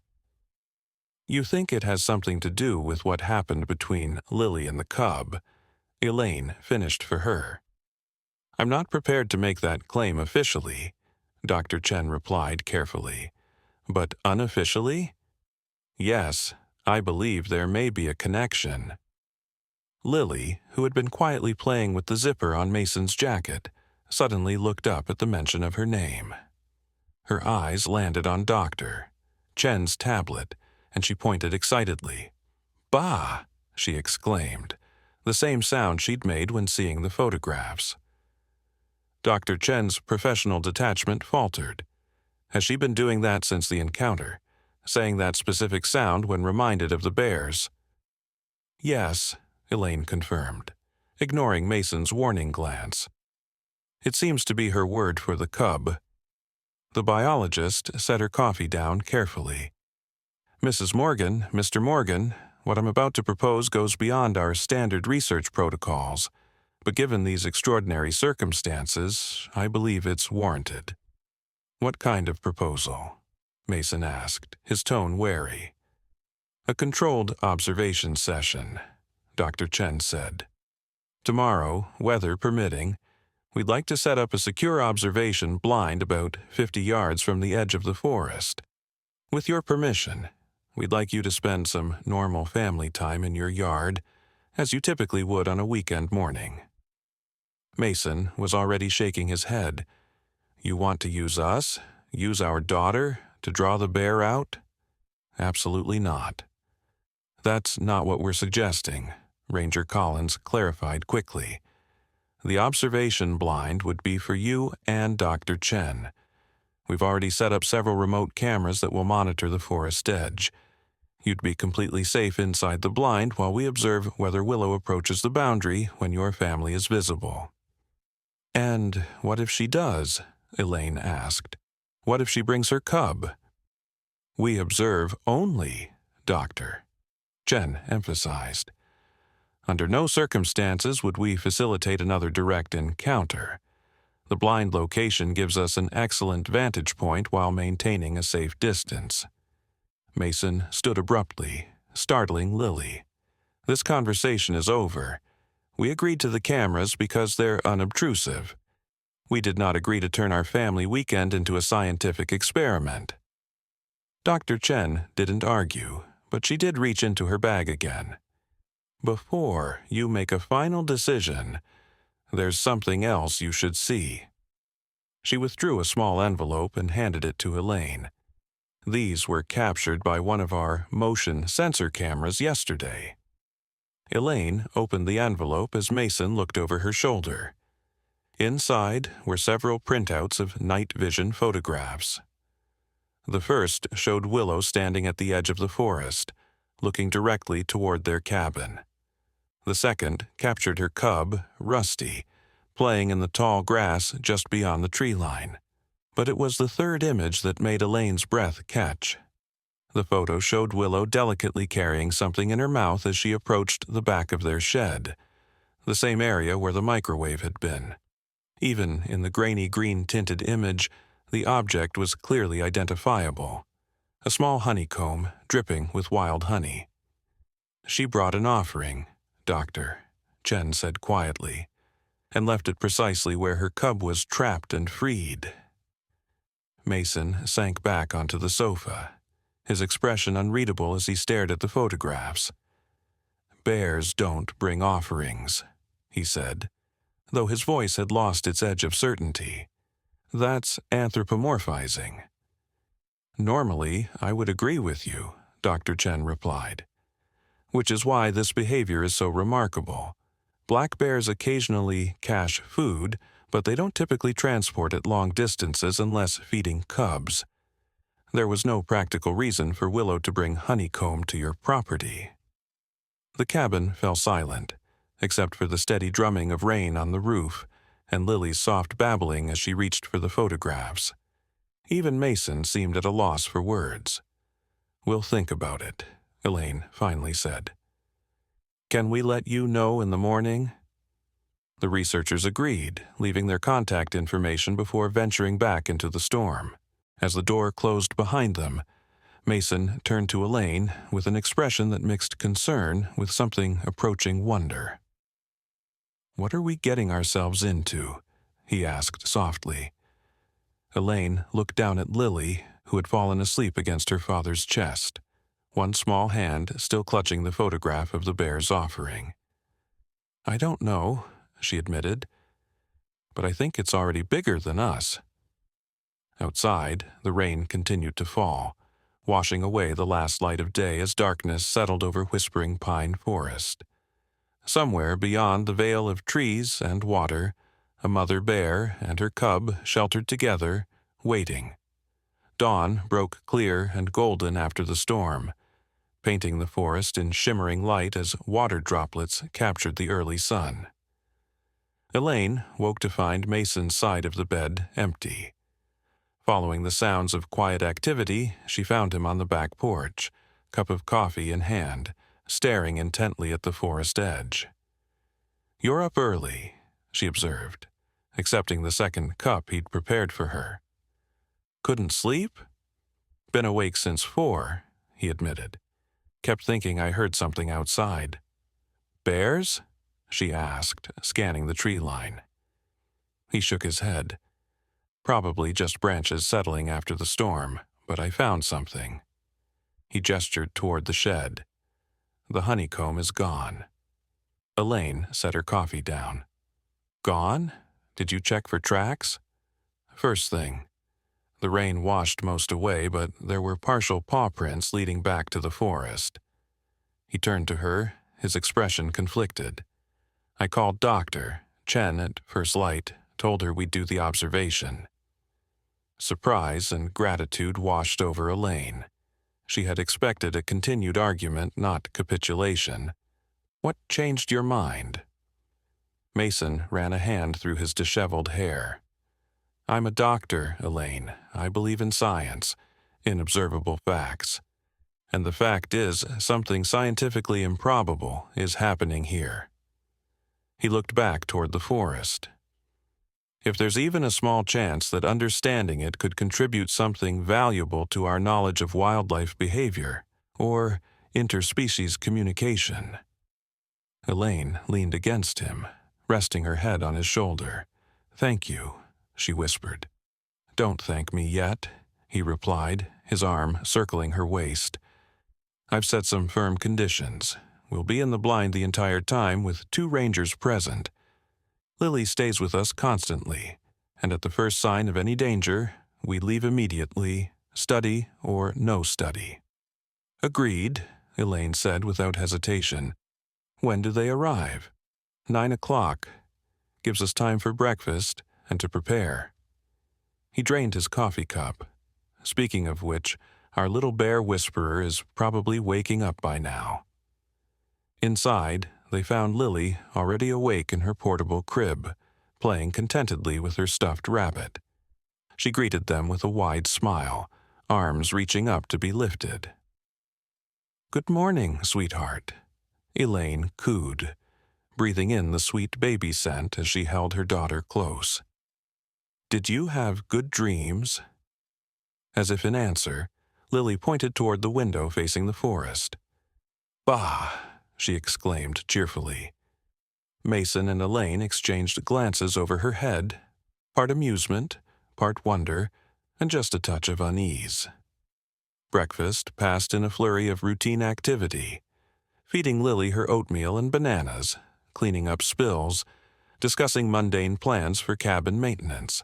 you think it has something to do with what happened between Lily and the cub, Elaine finished for her. I'm not prepared to make that claim officially, Dr. Chen replied carefully. But unofficially? Yes, I believe there may be a connection. Lily, who had been quietly playing with the zipper on Mason's jacket, suddenly looked up at the mention of her name. Her eyes landed on Dr. Chen's tablet, and she pointed excitedly. Bah! She exclaimed, the same sound she'd made when seeing the photographs. Dr. Chen's professional detachment faltered. Has she been doing that since the encounter, saying that specific sound when reminded of the bears? Yes, Elaine confirmed, ignoring Mason's warning glance. It seems to be her word for the cub. The biologist set her coffee down carefully. Mrs. Morgan, Mr. Morgan, what I'm about to propose goes beyond our standard research protocols, but given these extraordinary circumstances, I believe it's warranted. What kind of proposal? Mason asked, his tone wary. A controlled observation session, Dr. Chen said. Tomorrow, weather permitting, we'd like to set up a secure observation blind about 50 yards from the edge of the forest. With your permission, we'd like you to spend some normal family time in your yard, as you typically would on a weekend morning. Mason was already shaking his head. You want to use us, use our daughter, to draw the bear out? Absolutely not. That's not what we're suggesting, Ranger Collins clarified quickly. The observation blind would be for you and Dr. Chen. We've already set up several remote cameras that will monitor the forest edge. You'd be completely safe inside the blind while we observe whether Willow approaches the boundary when your family is visible." "And what if she does?" Elaine asked. "What if she brings her cub?" "We observe only, Doctor," Chen emphasized. "Under no circumstances would we facilitate another direct encounter. The blind location gives us an excellent vantage point while maintaining a safe distance." Mason stood abruptly, startling Lily. "This conversation is over. We agreed to the cameras because they're unobtrusive. We did not agree to turn our family weekend into a scientific experiment." Dr. Chen didn't argue, but she did reach into her bag again. "Before you make a final decision, there's something else you should see." She withdrew a small envelope and handed it to Elaine. "These were captured by one of our motion sensor cameras yesterday." Elaine opened the envelope as Mason looked over her shoulder. Inside were several printouts of night vision photographs. The first showed Willow standing at the edge of the forest, looking directly toward their cabin. The second captured her cub, Rusty, playing in the tall grass just beyond the tree line. But it was the third image that made Elaine's breath catch. The photo showed Willow delicately carrying something in her mouth as she approached the back of their shed, the same area where the microwave had been. Even in the grainy green-tinted image, the object was clearly identifiable, a small honeycomb dripping with wild honey. "She brought an offering, Doctor," Chen said quietly, "and left it precisely where her cub was trapped and freed." Mason sank back onto the sofa, his expression unreadable as he stared at the photographs. "Bears don't bring offerings," he said, though his voice had lost its edge of certainty. "That's anthropomorphizing." "Normally, I would agree with you," Dr. Chen replied. "Which is why this behavior is so remarkable. Black bears occasionally cache food, but they don't typically transport it long distances unless feeding cubs. There was no practical reason for Willow to bring honeycomb to your property." The cabin fell silent, except for the steady drumming of rain on the roof and Lily's soft babbling as she reached for the photographs. Even Mason seemed at a loss for words. "We'll think about it," Elaine finally said. "Can we let you know in the morning?" The researchers agreed, leaving their contact information before venturing back into the storm. As the door closed behind them, Mason turned to Elaine with an expression that mixed concern with something approaching wonder. "What are we getting ourselves into?" he asked softly. Elaine looked down at Lily, who had fallen asleep against her father's chest, one small hand still clutching the photograph of the bear's offering. "I don't know," she admitted, "but I think it's already bigger than us." Outside, the rain continued to fall, washing away the last light of day as darkness settled over Whispering Pine Forest. Somewhere beyond the veil of trees and water, a mother bear and her cub sheltered together, waiting. Dawn broke clear and golden after the storm, painting the forest in shimmering light as water droplets captured the early sun. Elaine woke to find Mason's side of the bed empty. Following the sounds of quiet activity, she found him on the back porch, cup of coffee in hand, staring intently at the forest edge. "You're up early," she observed, accepting the second cup he'd prepared for her. "Couldn't sleep?" "Been awake since 4, he admitted. "Kept thinking I heard something outside." "Bears?" she asked, scanning the tree line. He shook his head. "Probably just branches settling after the storm, but I found something." He gestured toward the shed. "The honeycomb is gone." Elaine set her coffee down. "Gone? Did you check for tracks?" "First thing. The rain washed most away, but there were partial paw prints leading back to the forest." He turned to her, his expression conflicted. "I called Doctor, Chen, at first light, told her we'd do the observation. Surprise and gratitude washed over Elaine. She had expected a continued argument, not capitulation. What changed your mind? Mason ran a hand through his disheveled hair. I'm a doctor, Elaine. I believe in science, in observable facts. And the fact is, something scientifically improbable is happening here. He looked back toward the forest. If there's even a small chance that understanding it could contribute something valuable to our knowledge of wildlife behavior, or interspecies communication. Elaine leaned against him, resting her head on his shoulder. Thank you, she whispered. Don't thank me yet, he replied, his arm circling her waist. I've set some firm conditions. We'll be in the blind the entire time with 2 rangers present. Lily stays with us constantly, and at the first sign of any danger, we leave immediately, study or no study. Agreed, Elaine said without hesitation. When do they arrive? 9 o'clock. Gives us time for breakfast and to prepare. He drained his coffee cup. Speaking of which, our little bear whisperer is probably waking up by now. Inside, they found Lily already awake in her portable crib, playing contentedly with her stuffed rabbit. She greeted them with a wide smile, arms reaching up to be lifted. Good morning, sweetheart, Elaine cooed, breathing in the sweet baby scent as she held her daughter close. Did you have good dreams? As if in answer, Lily pointed toward the window facing the forest. Bah! She exclaimed cheerfully. Mason and Elaine exchanged glances over her head, part amusement, part wonder, and just a touch of unease. Breakfast passed in a flurry of routine activity, feeding Lily her oatmeal and bananas, cleaning up spills, discussing mundane plans for cabin maintenance.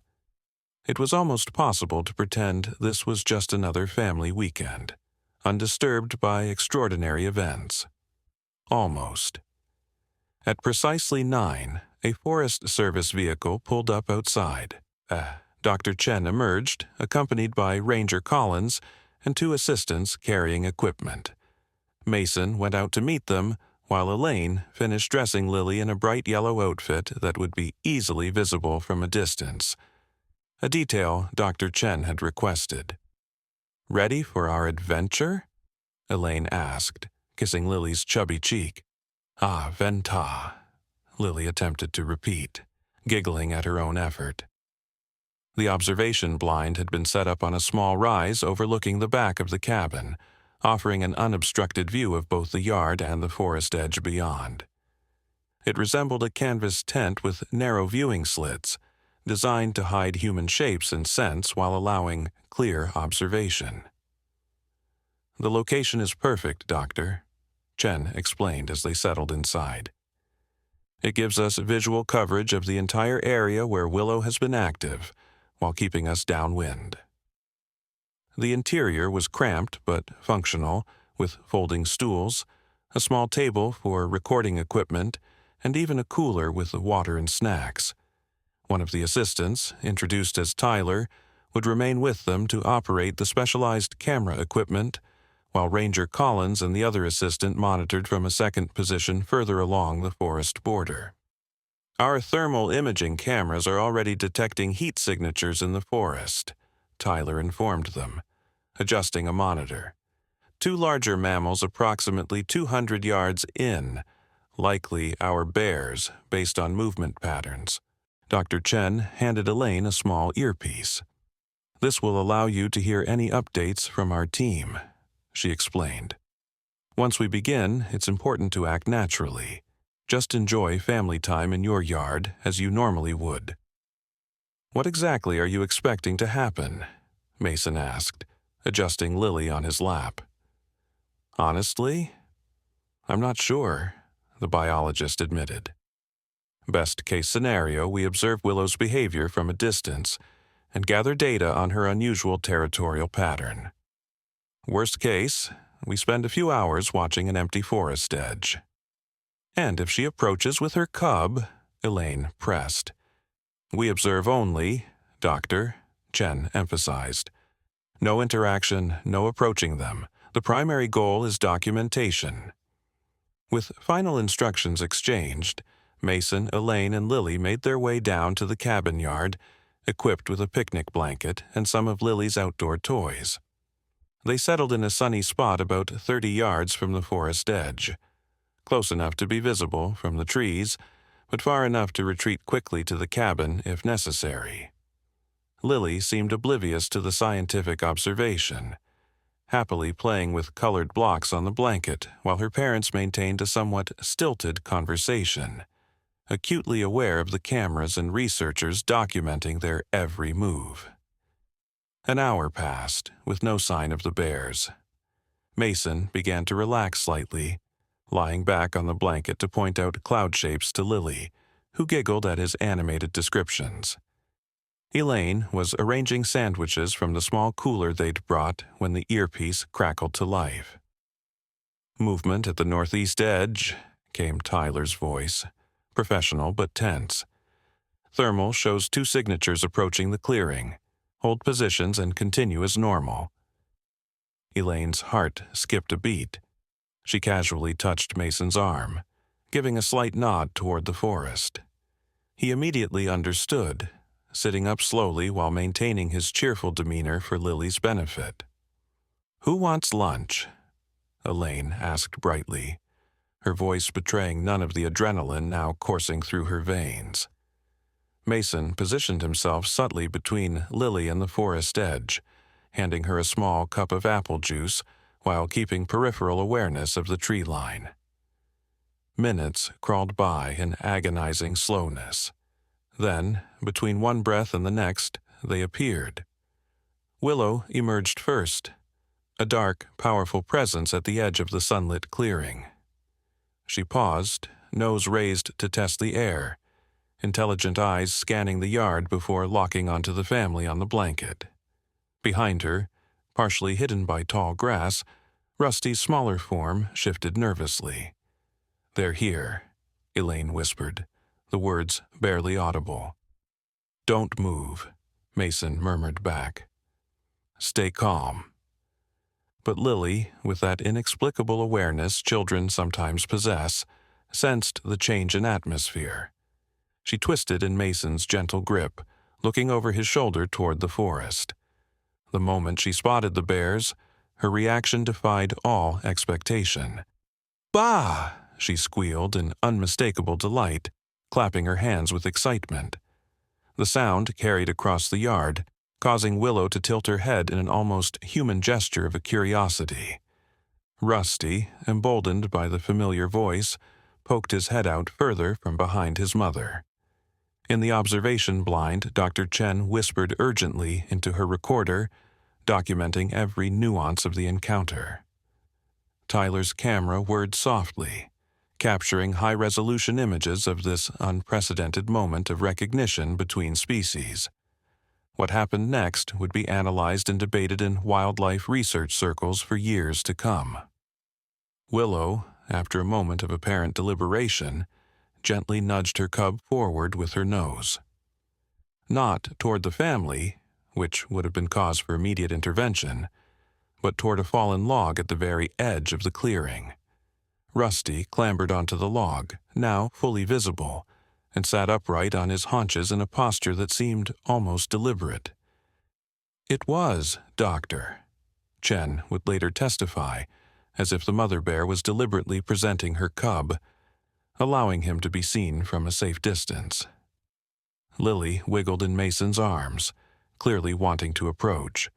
It was almost possible to pretend this was just another family weekend, undisturbed by extraordinary events. Almost. At precisely 9, a Forest Service vehicle pulled up outside. Dr. Chen emerged, accompanied by Ranger Collins and 2 assistants carrying equipment. Mason went out to meet them, while Elaine finished dressing Lily in a bright yellow outfit that would be easily visible from a distance, a detail Dr. Chen had requested. Ready for our adventure? Elaine asked, kissing Lily's chubby cheek. Ah, Venta, Lily attempted to repeat, giggling at her own effort. The observation blind had been set up on a small rise overlooking the back of the cabin, offering an unobstructed view of both the yard and the forest edge beyond. It resembled a canvas tent with narrow viewing slits, designed to hide human shapes and scents while allowing clear observation. The location is perfect, Doctor, Chen explained as they settled inside. It gives us visual coverage of the entire area where Willow has been active, while keeping us downwind. The interior was cramped but functional, with folding stools, a small table for recording equipment, and even a cooler with water and snacks. One of the assistants, introduced as Tyler, would remain with them to operate the specialized camera equipment, while Ranger Collins and the other assistant monitored from a second position further along the forest border. Our thermal imaging cameras are already detecting heat signatures in the forest, Tyler informed them, adjusting a monitor. 2 larger mammals approximately 200 yards in, likely our bears based on movement patterns. Dr. Chen handed Elaine a small earpiece. This will allow you to hear any updates from our team, she explained. Once we begin, it's important to act naturally. Just enjoy family time in your yard as you normally would. What exactly are you expecting to happen? Mason asked, adjusting Lily on his lap. Honestly, I'm not sure, the biologist admitted. Best case scenario, we observe Willow's behavior from a distance and gather data on her unusual territorial pattern. Worst case, we spend a few hours watching an empty forest edge. And if she approaches with her cub, Elaine pressed. "We observe only, Doctor," Chen emphasized. "No interaction, no approaching them. The primary goal is documentation." With final instructions exchanged, Mason, Elaine, and Lily made their way down to the cabin yard, equipped with a picnic blanket and some of Lily's outdoor toys. They settled in a sunny spot about 30 yards from the forest edge, close enough to be visible from the trees, but far enough to retreat quickly to the cabin if necessary. Lily seemed oblivious to the scientific observation, happily playing with colored blocks on the blanket while her parents maintained a somewhat stilted conversation, acutely aware of the cameras and researchers documenting their every move. An hour passed, with no sign of the bears. Mason began to relax slightly, lying back on the blanket to point out cloud shapes to Lily, who giggled at his animated descriptions. Elaine was arranging sandwiches from the small cooler they'd brought when the earpiece crackled to life. "Movement at the northeast edge," came Tyler's voice, professional but tense. "Thermal shows 2 signatures approaching the clearing. Hold positions and continue as normal." Elaine's heart skipped a beat. She casually touched Mason's arm, giving a slight nod toward the forest. He immediately understood, sitting up slowly while maintaining his cheerful demeanor for Lily's benefit. "Who wants lunch?" Elaine asked brightly, her voice betraying none of the adrenaline now coursing through her veins. Mason positioned himself subtly between Lily and the forest edge, handing her a small cup of apple juice while keeping peripheral awareness of the tree line. Minutes crawled by in agonizing slowness. Then, between one breath and the next, they appeared. Willow emerged first, a dark, powerful presence at the edge of the sunlit clearing. She paused, nose raised to test the air, intelligent eyes scanning the yard before locking onto the family on the blanket. Behind her, partially hidden by tall grass, Rusty's smaller form shifted nervously. "They're here," Elaine whispered, the words barely audible. "Don't move," Mason murmured back. "Stay calm." But Lily, with that inexplicable awareness children sometimes possess, sensed the change in atmosphere. She twisted in Mason's gentle grip, looking over his shoulder toward the forest. The moment she spotted the bears, her reaction defied all expectation. "Bah!" she squealed in unmistakable delight, clapping her hands with excitement. The sound carried across the yard, causing Willow to tilt her head in an almost human gesture of curiosity. Rusty, emboldened by the familiar voice, poked his head out further from behind his mother. In the observation blind, Dr. Chen whispered urgently into her recorder, documenting every nuance of the encounter. Tyler's camera whirred softly, capturing high-resolution images of this unprecedented moment of recognition between species. What happened next would be analyzed and debated in wildlife research circles for years to come. Willow, after a moment of apparent deliberation, gently nudged her cub forward with her nose. Not toward the family, which would have been cause for immediate intervention, but toward a fallen log at the very edge of the clearing. Rusty clambered onto the log, now fully visible, and sat upright on his haunches in a posture that seemed almost deliberate. "It was, Doctor," Chen would later testify, as if the mother bear was deliberately presenting her cub, allowing him to be seen from a safe distance. Lily wiggled in Mason's arms, clearly wanting to approach,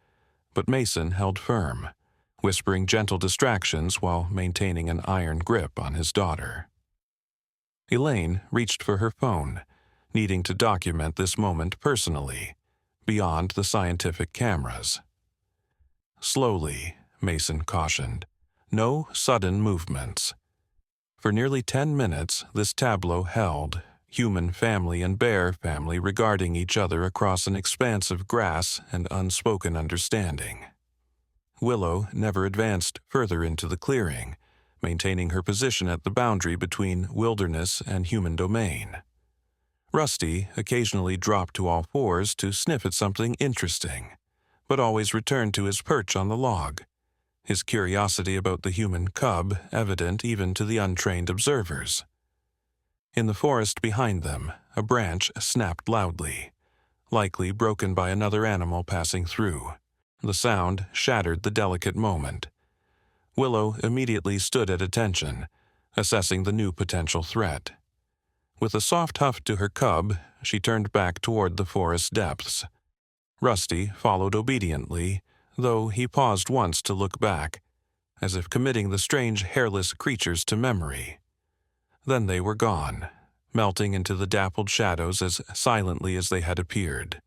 but Mason held firm, whispering gentle distractions while maintaining an iron grip on his daughter. Elaine reached for her phone, needing to document this moment personally, beyond the scientific cameras. "Slowly," Mason cautioned. "No sudden movements." For nearly 10 minutes, this tableau held, human family and bear family regarding each other across an expanse of grass and unspoken understanding. Willow never advanced further into the clearing, maintaining her position at the boundary between wilderness and human domain. Rusty occasionally dropped to all fours to sniff at something interesting, but always returned to his perch on the log, his curiosity about the human cub evident even to the untrained observers. In the forest behind them, a branch snapped loudly, likely broken by another animal passing through. The sound shattered the delicate moment. Willow immediately stood at attention, assessing the new potential threat. With a soft huff to her cub, she turned back toward the forest depths. Rusty followed obediently, though he paused once to look back, as if committing the strange hairless creatures to memory. Then they were gone, melting into the dappled shadows as silently as they had appeared.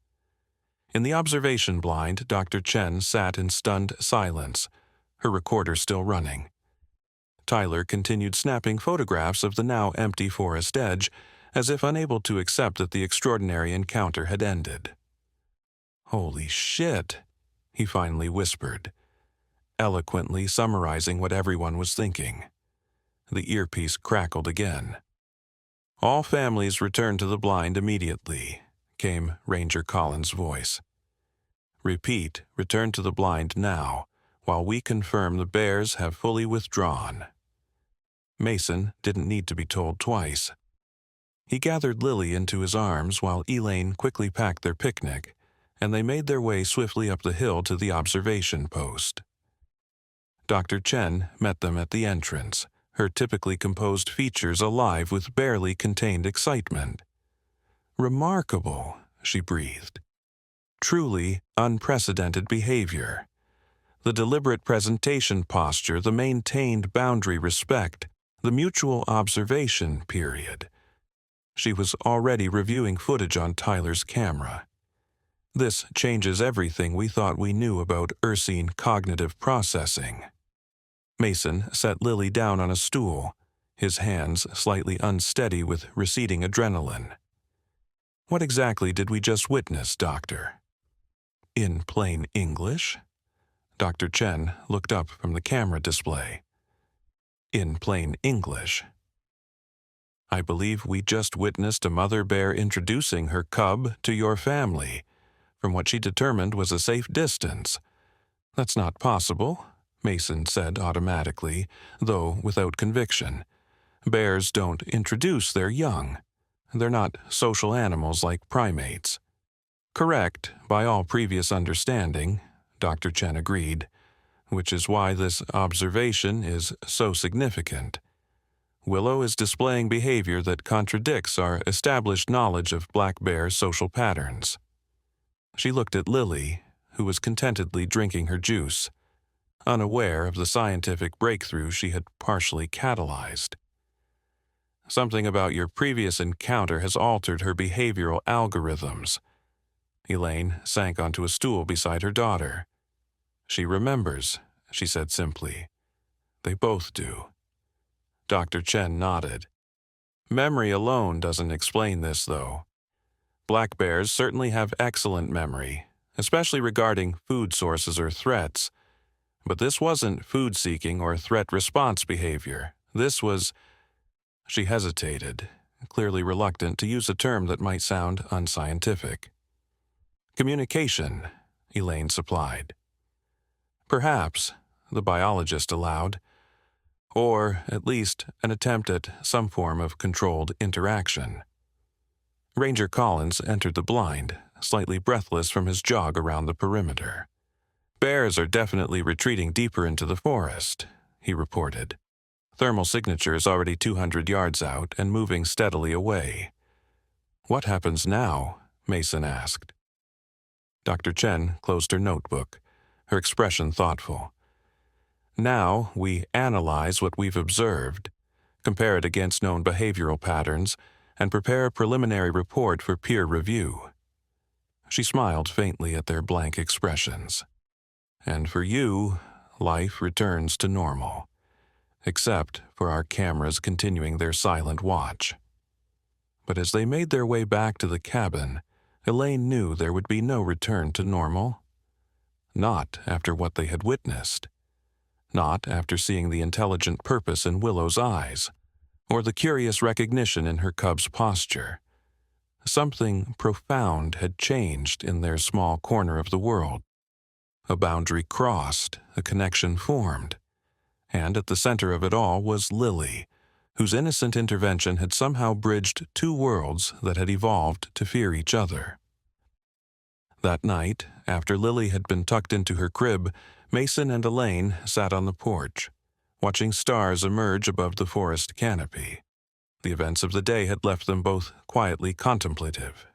In the observation blind, Dr. Chen sat in stunned silence, her recorder still running. Tyler continued snapping photographs of the now empty forest edge, as if unable to accept that the extraordinary encounter had ended. "Holy shit," he finally whispered, eloquently summarizing what everyone was thinking. The earpiece crackled again. "All families return to the blind immediately," came Ranger Collins' voice. "Repeat, return to the blind now, while we confirm the bears have fully withdrawn." Mason didn't need to be told twice. He gathered Lily into his arms while Elaine quickly packed their picnic, and they made their way swiftly up the hill to the observation post. Dr. Chen met them at the entrance, her typically composed features alive with barely contained excitement. "Remarkable," she breathed. "Truly unprecedented behavior. The deliberate presentation posture, the maintained boundary respect, the mutual observation period." She was already reviewing footage on Tyler's camera. "This changes everything we thought we knew about Ursine cognitive processing." Mason set Lily down on a stool, his hands slightly unsteady with receding adrenaline. "What exactly did we just witness, Doctor?" "In plain English?" Dr. Chen looked up from the camera display. "In plain English. I believe we just witnessed a mother bear introducing her cub to your family, from what she determined was a safe distance." "That's not possible," Mason said automatically, though without conviction. "Bears don't introduce their young. They're not social animals like primates." "Correct, by all previous understanding," Dr. Chen agreed, "which is why this observation is so significant. Willow is displaying behavior that contradicts our established knowledge of black bear social patterns." She looked at Lily, who was contentedly drinking her juice, unaware of the scientific breakthrough she had partially catalyzed. "Something about your previous encounter has altered her behavioral algorithms." Elaine sank onto a stool beside her daughter. "She remembers," she said simply. "They both do." Dr. Chen nodded. "Memory alone doesn't explain this, though. Black bears certainly have excellent memory, especially regarding food sources or threats. But this wasn't food-seeking or threat-response behavior. This was—" She hesitated, clearly reluctant to use a term that might sound unscientific. "Communication," Elaine supplied. "Perhaps," the biologist allowed. "Or, at least, an attempt at some form of controlled interaction." Ranger Collins entered the blind, slightly breathless from his jog around the perimeter. "Bears are definitely retreating deeper into the forest," he reported. "Thermal signature is already 200 yards out and moving steadily away." "What happens now?" Mason asked. Dr. Chen closed her notebook, her expression thoughtful. "Now we analyze what we've observed, compare it against known behavioral patterns, and prepare a preliminary report for peer review." She smiled faintly at their blank expressions. "And for you, life returns to normal, except for our cameras continuing their silent watch." But as they made their way back to the cabin, Elaine knew there would be no return to normal. Not after what they had witnessed. Not after seeing the intelligent purpose in Willow's eyes, or the curious recognition in her cub's posture. something profound had changed in their small corner of the world. A boundary crossed, a connection formed, and at the center of it all was Lily, whose innocent intervention had somehow bridged two worlds that had evolved to fear each other. That night, after Lily had been tucked into her crib, Mason and Elaine sat on the porch, watching stars emerge above the forest canopy. The events of the day had left them both quietly contemplative.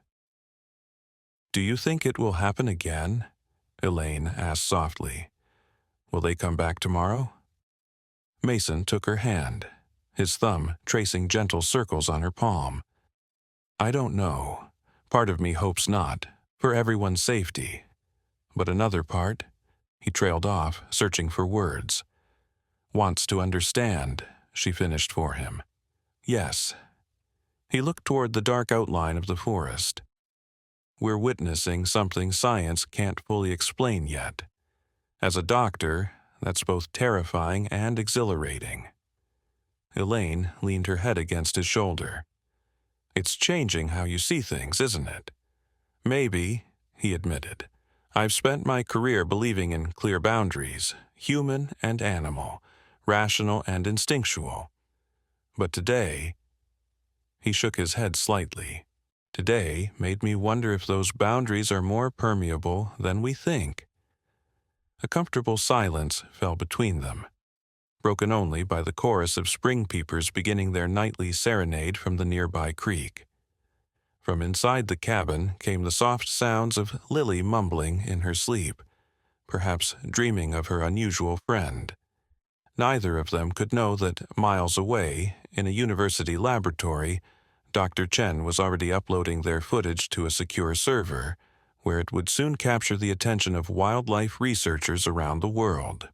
"Do you think it will happen again?" Elaine asked softly. "Will they come back tomorrow?" Mason took her hand, his thumb tracing gentle circles on her palm. "I don't know. Part of me hopes not, for everyone's safety. But another part," he trailed off, searching for words, "wants to understand," she finished for him. "Yes." He looked toward the dark outline of the forest. "We're witnessing something science can't fully explain yet. As a doctor, that's both terrifying and exhilarating." Elaine leaned her head against his shoulder. "It's changing how you see things, isn't it?" "Maybe," he admitted. "I've spent my career believing in clear boundaries, human and animal, rational and instinctual. But today," he shook his head slightly, "today made me wonder if those boundaries are more permeable than we think." A comfortable silence fell between them, broken only by the chorus of spring peepers beginning their nightly serenade from the nearby creek. From inside the cabin came the soft sounds of Lily mumbling in her sleep, perhaps dreaming of her unusual friend. Neither of them could know that miles away, in a university laboratory, Dr. Chen was already uploading their footage to a secure server, where it would soon capture the attention of wildlife researchers around the world.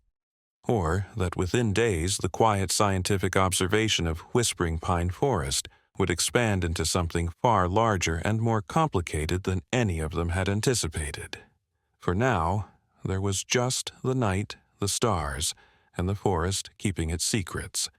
Or that within days the quiet scientific observation of Whispering Pine Forest would expand into something far larger and more complicated than any of them had anticipated. For now, there was just the night, the stars, and the forest keeping its secrets,